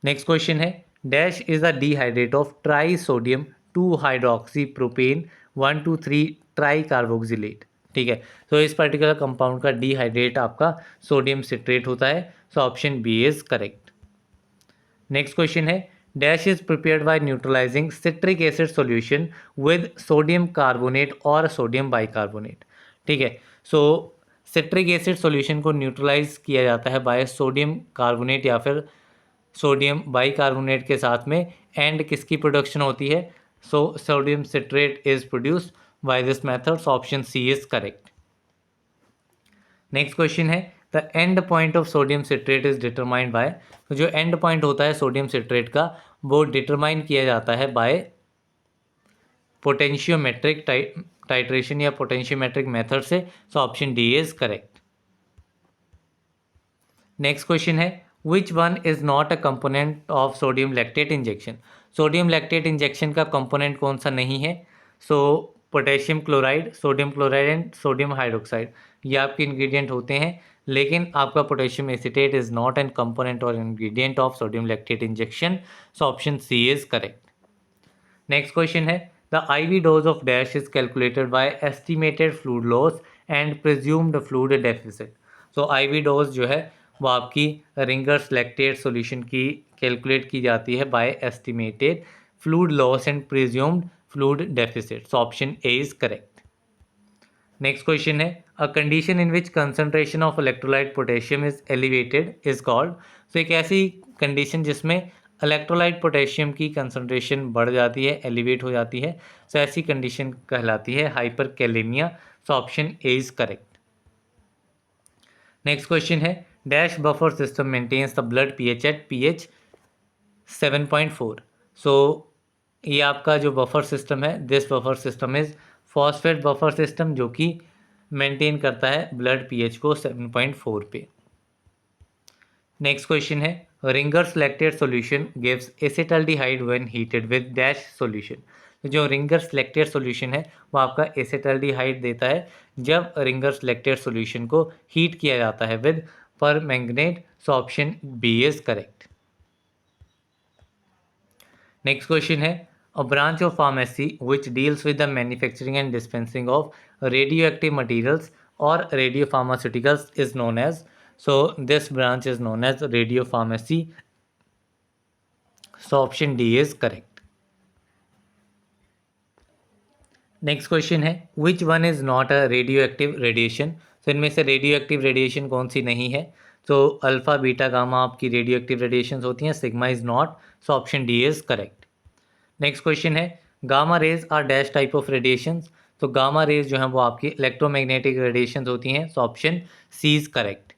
Speaker 1: Next question है dash is the dihydrate of tri sodium 2 hydroxy propane 1,2,3 tri carboxylate. ठीक है। तो इस particular compound का dihydrate आपका sodium citrate होता है। So option B is correct. Next question है, dash is prepared by neutralising citric acid solution with sodium carbonate और सोडियम बाइकार्बोनेट। ठीक है। सो सिट्रिक एसिड सॉल्यूशन को न्यूट्रलाइज किया जाता है बाय सोडियम कार्बोनेट या फिर सोडियम बाइकार्बोनेट के साथ में, एंड किसकी प्रोडक्शन होती है? So sodium citrate is produced by this method. Option C is correct. Next question है, the end point of sodium citrate is determined by. तो जो एंड पॉइंट होता है सोडियम सिट्रेट का वो डिटरमाइन किया जाता है बाय पोटेंशियोमेट्रिक टाइट्रेशन या पोटेंशियोमेट्रिक मेथड से। So option D is correct. Next question है, which one is not a component of sodium lactate injection. Sodium lactate injection का कंपोनेंट कौन सा नहीं है? So potassium chloride, sodium chloride and sodium hydroxide, ये आपके ingredient होते हैं, लेकिन आपका potassium acetate is not an component और ingredient of sodium lactate injection. So option C is correct. Next question है, the IV dose of dash is calculated by estimated fluid loss and presumed fluid deficit. So IV dose जो है वो आपकी Ringer's lactate solution की calculate की जाती है by estimated fluid loss and presumed fluid deficit. So option A is correct. Next question है, a condition in which concentration of electrolyte potassium is elevated is called. तो एक ऐसी condition जिसमें electrolyte potassium की concentration बढ़ जाती है, elevate हो जाती है, तो ऐसी कंडीशन कहलाती है hyperkalaemia. So option A is correct. Next question है, dash buffer system maintains the blood pH at pH 7.4। सो ये आपका जो बफर सिस्टम है, this buffer system is phosphate buffer system, जो कि मेंटेन करता है ब्लड पीएच को 7.4 पे। नेक्स्ट क्वेश्चन है, ringers lactate solution gives acetaldehyde when heated with dash solution. तो जो रिंगर्स लैक्टेट सॉल्यूशन है वो आपका एसिटाल्डिहाइड देता है जब रिंगर्स लैक्टेट सॉल्यूशन को हीट किया जाता है with permanganate. So option B is correct. Next question है, a branch of pharmacy which deals with the manufacturing and dispensing of radio active materials और radio pharmaceuticals is known as. So this branch is known as radio pharmacy. So option D is correct. Next question है, which one is not a radio active radiation. तो इनमें से radio active radiation कौन सी नहीं है? तो alpha beta gamma आपकी रेडियो एक्टिव रेडिएशन होती हैं, sigma is not. So option D is correct. Next question है, gamma rays are dash type of radiations. तो गामा रेज जो है वो आपकी इलेक्ट्रोमैग्नेटिक रेडिएशंस होती हैं। So option C is correct.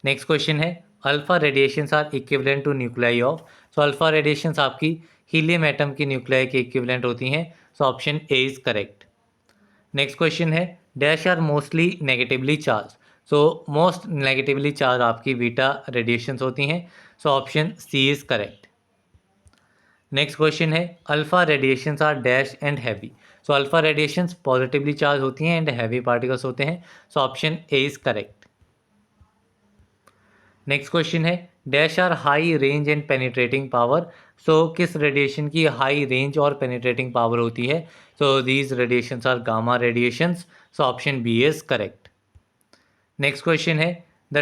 Speaker 1: Next question है, alpha radiations are equivalent to nuclei of. So alpha radiations आपकी हीलियम एटम की न्यूक्लियाई के इक्विवेलेंट होती हैं। So option A is correct. Next question है, dash are mostly negatively charge. So most negatively charge आपकी beta radiations होती हैं। So option C is correct. Next question है, alpha radiations are dash and heavy. So alpha radiations positively charge होती हैं and heavy particles होते हैं। So option A is correct. Next question है, dash are high range and penetrating power. So किस radiation की high range और penetrating power होती है? So these radiations are gamma radiations. So option B is correct. Next question है, the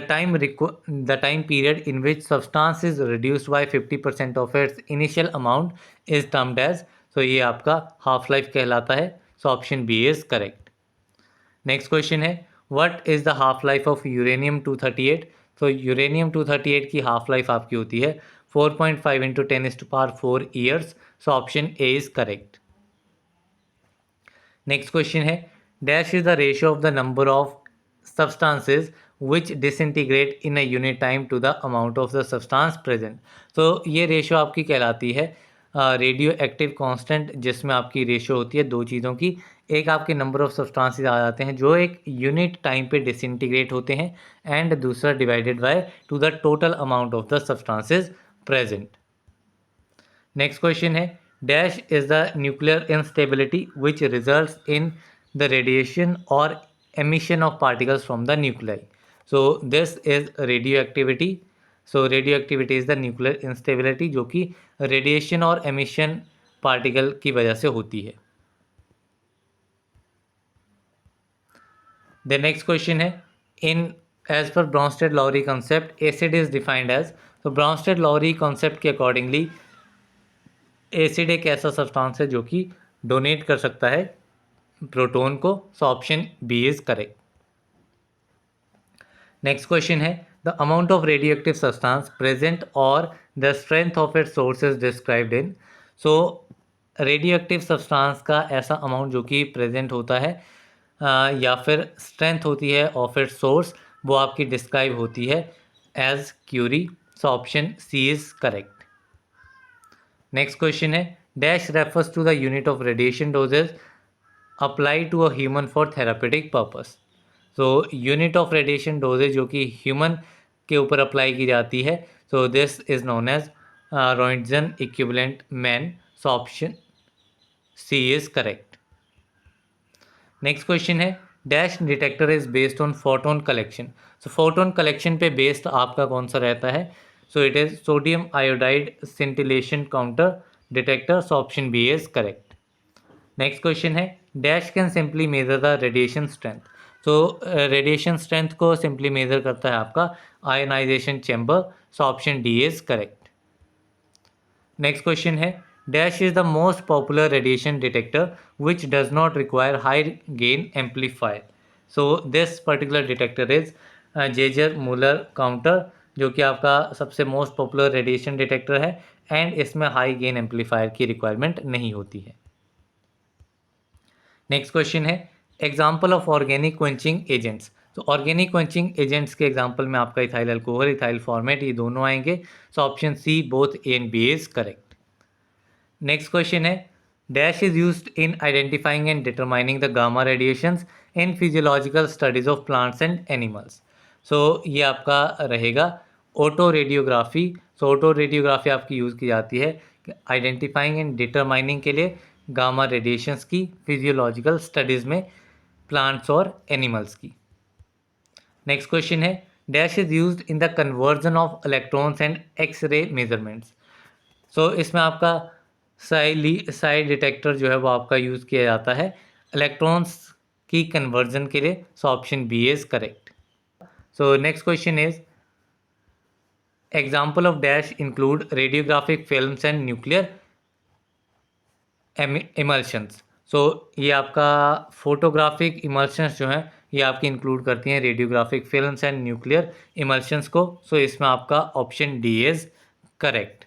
Speaker 1: time period in which substance is reduced by 50% of its initial amount is termed as. So ये आपका half life कहलाता है। So option B is correct. Next question है, what is the half life of uranium 238। तो uranium 238 की half life आपकी होती है 4.5 into 10⁴ years. So option A is correct. Next question है, dash is the ratio of the number of substances which disintegrate in a unit time to the amount of the substance present। तो ये ratio आपकी कहलाती है radio active constant, जिसमें आपकी ratio होती है दो चीज़ों की। एक आपके नंबर ऑफ सब्सटेंसेस आ जाते हैं जो एक यूनिट टाइम पे डिसइंटीग्रेट होते हैं, एंड दूसरा divided by to the total amount of the substances present. Next question है, dash is the nuclear instability which results in the radiation or emission of particles from the nuclei। so this is radioactivity। so radioactivity is the nuclear instability जो कि radiation और emission particle की वजह से होती है। The next question है, in as per Bronsted Lowry concept acid is defined as. तो ब्रॉन्स्टेड लॉरी कॉन्सेप्ट के अकॉर्डिंगली एसिड एक ऐसा सब्सटेंस है जो कि डोनेट कर सकता है प्रोटॉन को। So option B is correct. Next question है, the amount of radio active substance present or the strength of its source is described in. So radioactive substance का ऐसा अमाउंट जो कि प्रेजेंट होता है या फिर स्ट्रेंथ होती है ऑफ इट्स सोर्स, वो आपकी डिस्क्राइब होती है as curie. So option C is correct. Next question है, dash refers to the unit of radiation doses apply to a human for therapeutic purpose. So unit of radiation doses जो कि human के ऊपर apply की जाती है, so this is known as roentgen equivalent man. So option C is correct. Next question है, dash detector is based on photon collection. So photon collection पे based आपका कौन सा रहता है? So it is sodium iodide scintillation counter detector. So option B is correct. Next question है, dash can simply measure the radiation strength. तो radiation strength को simply measure करता है आपका ionization chamber. So option D is correct. Next question है, dash is the most popular radiation detector which does not require high gain amplifier. So this particular detector is Geiger Muller counter, जो कि आपका सबसे most popular radiation detector है and इसमें high gain amplifier की requirement नहीं होती है। नेक्स्ट क्वेश्चन है, example of organic quenching agents. तो ऑर्गेनिक क्वेंचिंग एजेंट्स के एग्जाम्पल में आपका इथाइल अल्कोहल, इथाइल फॉर्मेट, ये दोनों आएंगे। So option C both A and B is correct. Next question है, dash is used in identifying and determining the gamma radiations in physiological studies of plants and animals. So ये आपका रहेगा autoradiography. So autoradiography आपकी use की जाती है identifying and determining के लिए गामा रेडिएशंस की फिजियोलॉजिकल स्टडीज़ में प्लांट्स और एनिमल्स की। नेक्स्ट क्वेश्चन है, dash is used in the conversion of electrons and X ray measurements. So इसमें आपका साई डिटेक्टर जो है वो आपका यूज़ किया जाता है इलेक्ट्रॉन्स की कन्वर्जन के लिए। So option B is correct. So next question is, example of dash include radiographic films and nuclear emulsions. So ये आपका फोटोग्राफिक इमल्शंस जो हैं ये आपकी इंक्लूड करती हैं radiographic films and nuclear emulsions को। सो इसमें आपका option D is correct.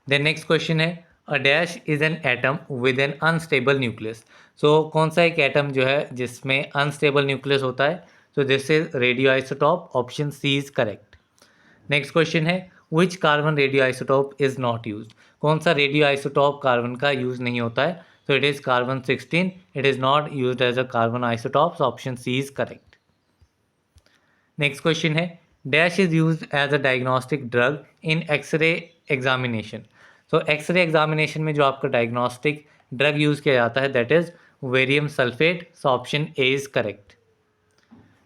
Speaker 1: Then next question है, a dash is an atom with an unstable nucleus. So कौन सा एक एटम जो है जिसमें अनस्टेबल न्यूक्लियस होता है? So this is radioisotope. Option C is correct. Next question है, which carbon radioisotope is not use. कौन सा रेडियो आइसोटॉप कार्बन का यूज नहीं होता है? So it is carbon 16। It is not use as a carbon isotope. Option C is correct. Next question है, dash is use as a diagnostic drug in X ray examination. So X ray examination में जो आपका diagnostic drug use किया जाता है that is barium sulphate. So option A is correct.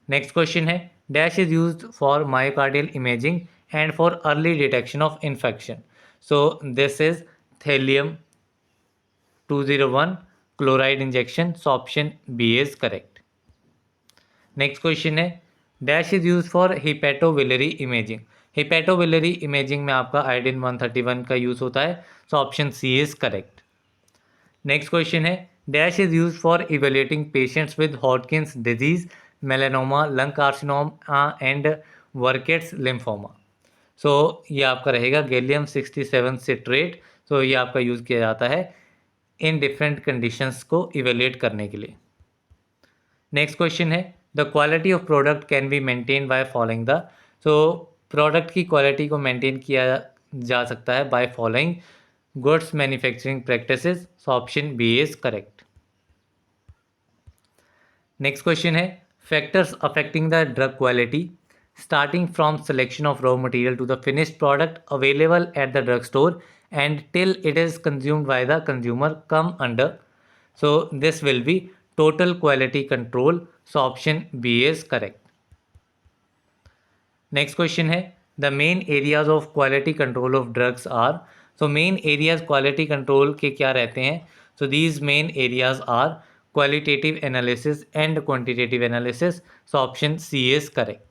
Speaker 1: Next question है, dash is use for myocardial imaging and for early detection of infection. So this is thallium 201 chloride injection. So option B is correct. Next question है, dash is used for hepatobiliary imaging. hepatobiliary imaging में आपका iodine 131 का use होता है। So option C is correct. Next question है, dash is used for evaluating patients with Hodgkin's disease, melanoma, lung carcinoma and Burkitt's lymphoma. सो ये आपका रहेगा gallium 67 citrate. सो ये आपका यूज़ किया जाता है इन डिफरेंट कंडीशंस को इवेल्युएट करने के लिए। नेक्स्ट क्वेश्चन है, the quality of product can be maintain by following the. So product की क्वालिटी को मेंटेन किया जा सकता है by following goods manufacturing practices. So option B is correct. Next question है, factors affecting the drug quality starting from selection of raw material to the finished product available at the drugstore and till it is consumed by the consumer come under. So this will be total quality control. So option B is correct. Next question है, the main areas of quality control of drugs are. So main areas quality control के क्या रहते हैं? So these main areas are qualitative analysis and quantitative analysis. So option C is correct.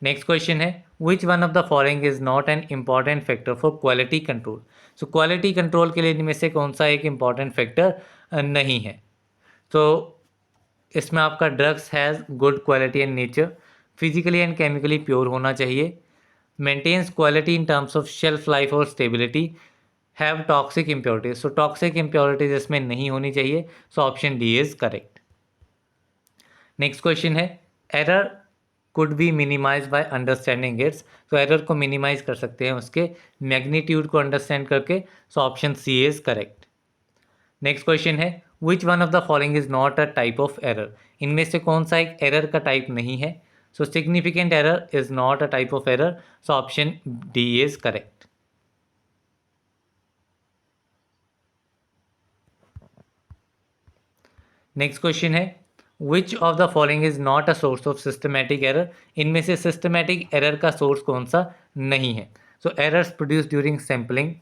Speaker 1: Next question है which one of the following is not an important factor for quality control. So quality control के लिए इनमें से कौन सा एक important factor नहीं है. तो इसमें आपका drugs has good quality and nature, physically and chemically pure होना चाहिए, maintains quality in terms of shelf life और stability, have toxic impurities. So toxic impurities इसमें नहीं होनी चाहिए. So option D is correct. Next question है error could be minimize by understanding its. तो error को मिनिमाइज कर सकते हैं उसके मैग्नीट्यूड को अंडरस्टैंड करके. So option C is correct. Next question है which one of the following is not a type of error. इनमें से कौन सा एक एरर का टाइप नहीं है. So significant error is not a type of error. So option D is correct. Next question है which of the following is not a source of systematic error. इनमें से सिस्टमैटिक एरर का source कौन सा नहीं है. So errors produce during sampling,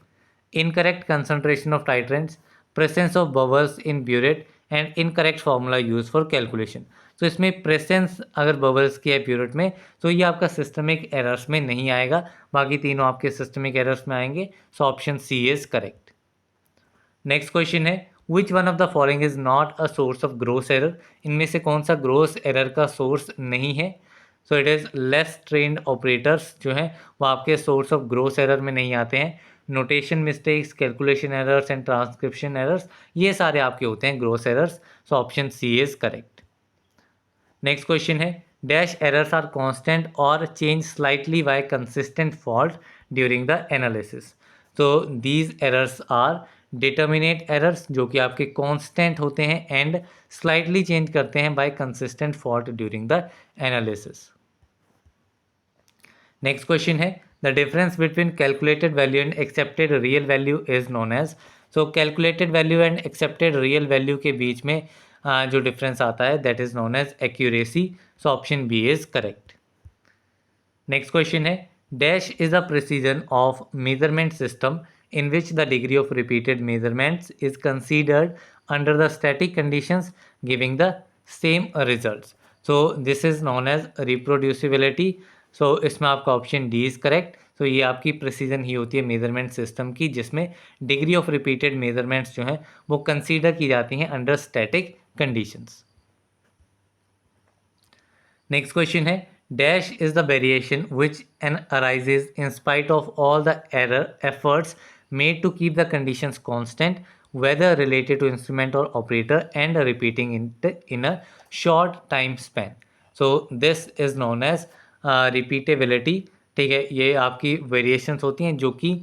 Speaker 1: incorrect concentration of titrants, presence of bubbles in burette and incorrect formula use for calculation. तो इसमें presence अगर बबल्स की है ब्यूरेट में तो ये आपका सिस्टमिक एरर्स में नहीं आएगा, बाकी तीनों आपके सिस्टमिक एरर्स में आएंगे. So option C is correct. Next question है which one of the following is not a source of gross error. इनमें से कौन सा ग्रोस एरर का सोर्स नहीं है. So it is less trend operators जो हैं वो आपके सोर्स ऑफ ग्रोस एरर में नहीं आते हैं. Notation mistakes, calculation errors and transcription errors ये सारे आपके होते हैं gross errors. So option C is correct. Next question है dash errors are constant or change slightly by consistent fault during the analysis. तो these errors are determinate errors जो कि आपके कांस्टेंट होते हैं एंड स्लाइटली चेंज करते हैं by consistent fault during the analysis. Next question है the difference between calculated value and accepted real value is known as. So calculated value and accepted real value के बीच में जो difference आता है that is known as accuracy. So option B is correct. Next question है dash is a precision of measurement system in which the degree of repeated measurements is considered under the static conditions giving the same results. So this is known as reproducibility. So इसमें आपका option D is correct. तो ये आपकी precision ही होती है measurement system की जिसमें degree of repeated measurements जो हैं वो कंसीडर की जाती हैं under static conditions. Next question है dash is the variation which an arises in spite of all the error efforts made to keep the conditions constant whether related to instrument or operator and repeating it in a short time span. So this is known as repeatability. ठीक है, ये आपकी variations होती हैं जो कि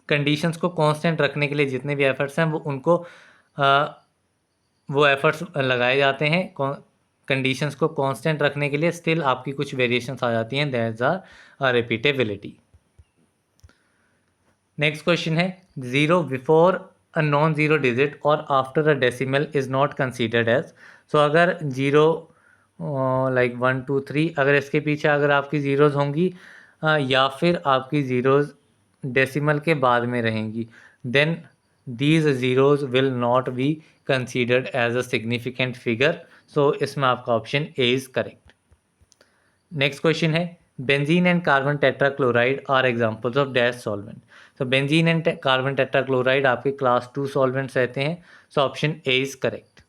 Speaker 1: conditions को constant रखने के लिए जितने भी एफर्ट्स हैं वो उनको वो एफर्ट्स लगाए जाते हैं कंडीशंस को कांस्टेंट रखने के लिए. स्टिल आपकी कुछ वेरिएशंस आ जाती हैं, that is a repeatability. Next question है zero before a non zero digit or after a decimal is not considered as. So अगर जीरो लाइक 1 2 3 अगर इसके पीछे अगर आपकी ज़ीरोज़ होंगी या फिर आपकी ज़ीरोज़ डेसिमल के बाद में रहेंगी then these zeros will not be considered as a significant figure. So इसमें आपका option A is correct. Next question है benzene and carbon tetrachloride are examples of dash solvent. तो बेंजीन एंड कार्बन टेट्राक्लोराइड आपके class 2 solvents रहते हैं. So option A is correct.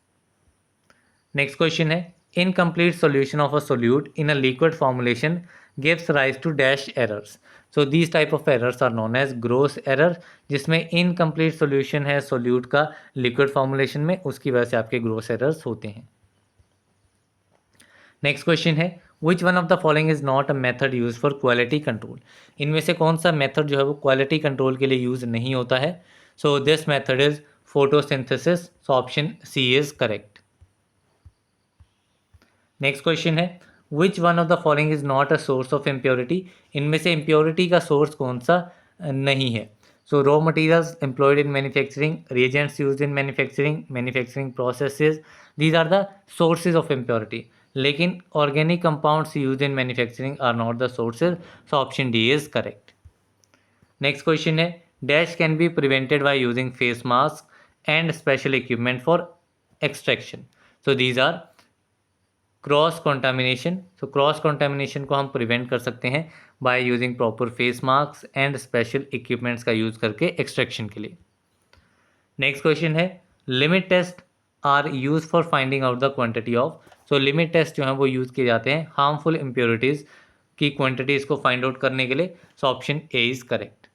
Speaker 1: Next question है incomplete solution of a solute in a liquid formulation gives rise to dash errors. So these type of errors are known as gross error. जिसमें incomplete solution है solute का liquid formulation में, उसकी वजह से आपके gross errors होते हैं. नेक्स्ट क्वेश्चन है which one of the following is not a method use for quality control. इनमें से कौन सा मेथड जो है वो क्वालिटी कंट्रोल के लिए यूज नहीं होता है. So this method is photosynthesis. So option C is correct. Next question है which one of the following is not a source of impurity. इनमें से इम्प्योरिटी का सोर्स कौन सा नहीं है. So raw materials employed in manufacturing, reagents use in manufacturing, manufacturing processes, these are the sources of impurity. लेकिन organic compounds use in manufacturing are not the sources. So option D is correct. Next question है dash can be prevented by using face mask and special equipment for extraction. So these are cross contamination. So cross contamination को हम prevent कर सकते हैं by using proper face mask and special equipments का use करके extraction के लिए. Next question है limit test are use for finding out the quantity of. So limit test जो है वो यूज़ किए जाते हैं हार्मफुल इम्प्योरिटीज़ की क्वांटिटीज़ को फाइंड आउट करने के लिए. So option A is correct.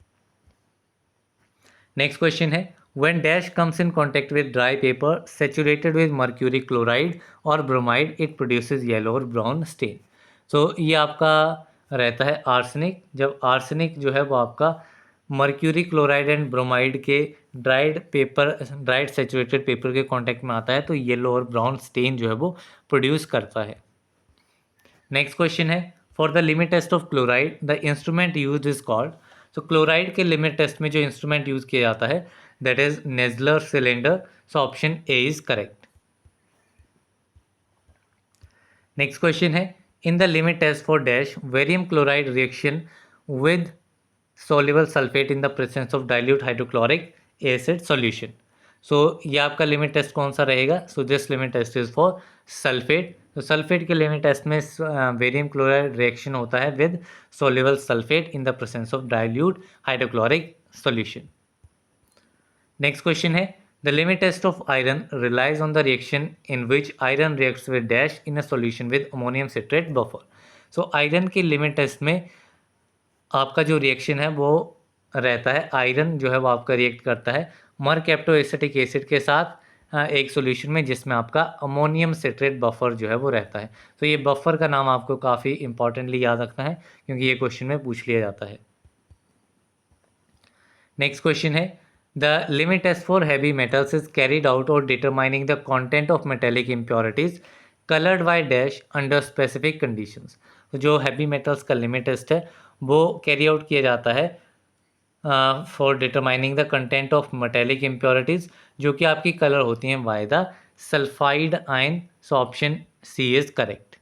Speaker 1: Next question है when dash comes in contact with dry paper saturated with mercury chloride और bromide it produces yellow or brown stain. so ये आपका रहता है आर्सेनिक. जब आर्सेनिक जो है वो आपका मर्क्यूरी क्लोराइड एंड ब्रोमाइड के ड्राइड सेचुरेटेड पेपर के कांटेक्ट में आता है तो येलो और ब्राउन स्टेन जो है वो प्रोड्यूस करता है. नेक्स्ट क्वेश्चन है for the limit test of chloride the instrument use is called. So chloride के लिमिट टेस्ट में जो इंस्ट्रूमेंट यूज किया जाता है that is Nesler cylinder. So option A is correct. Next question है in the limit test for dash barium chloride reaction with soluble sulfate in the presence of dilute hydrochloric acid solution. So ये आपका limit test कौन सा रहेगा. So this limit test is for sulfate. तो sulfate के limit test में barium chloride reaction होता है with soluble sulfate in the presence of dilute hydrochloric solution. Next question है the limit test of iron relies on the reaction in which iron reacts with dash in a solution with ammonium citrate buffer. So iron की limit test में आपका जो reaction है वो रहता है iron जो है वो आपका रिएक्ट करता है मरकैप्टो एसिटिक एसिड के साथ एक सॉल्यूशन में जिसमें आपका अमोनियम सिट्रेट बफर जो है वो रहता है. तो ये बफर का नाम आपको काफ़ी इंपॉर्टेंटली याद रखना है क्योंकि ये क्वेश्चन में पूछ लिया जाता है. नेक्स्ट क्वेश्चन है The limit test for heavy metals is carried out or determining the content of metallic impurities colored by dash under specific conditions. तो जो heavy metals का limit test है वो carry out किया जाता है for determining the content of metallic impurities जो कि आपकी color होती हैं by the sulfide ion. So option C is correct.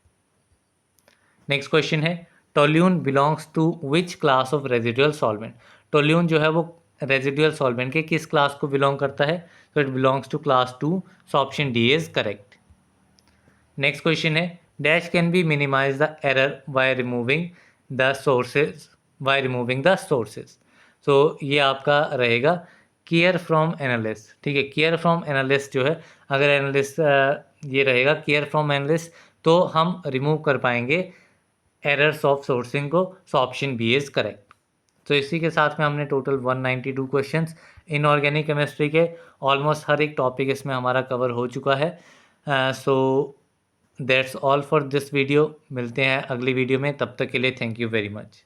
Speaker 1: Next question है toluene belongs to which class of residual solvent. toluene जो है वो रेजिडुअल सॉल्वेंट के किस क्लास को बिलोंग करता है. तो it belongs to class 2. So option D is correct. Next question है dash can be minimize the error by removing the sources. So ये आपका रहेगा केयर फ्रॉम एनालिस्ट. ठीक है, केयर फ्रॉम एनालिस्ट जो है अगर एनालिस्ट ये रहेगा केयर फ्रॉम एनालिस्ट तो हम रिमूव कर पाएंगे एरर्स ऑफ सोर्सिंग को. So option B is correct. तो इसी के साथ में हमने टोटल 192 क्वेश्चंस इनऑर्गेनिक केमिस्ट्री के ऑलमोस्ट हर एक टॉपिक इसमें हमारा कवर हो चुका है. So that's all for this video. मिलते हैं अगली वीडियो में, तब तक के लिए थैंक यू वेरी मच.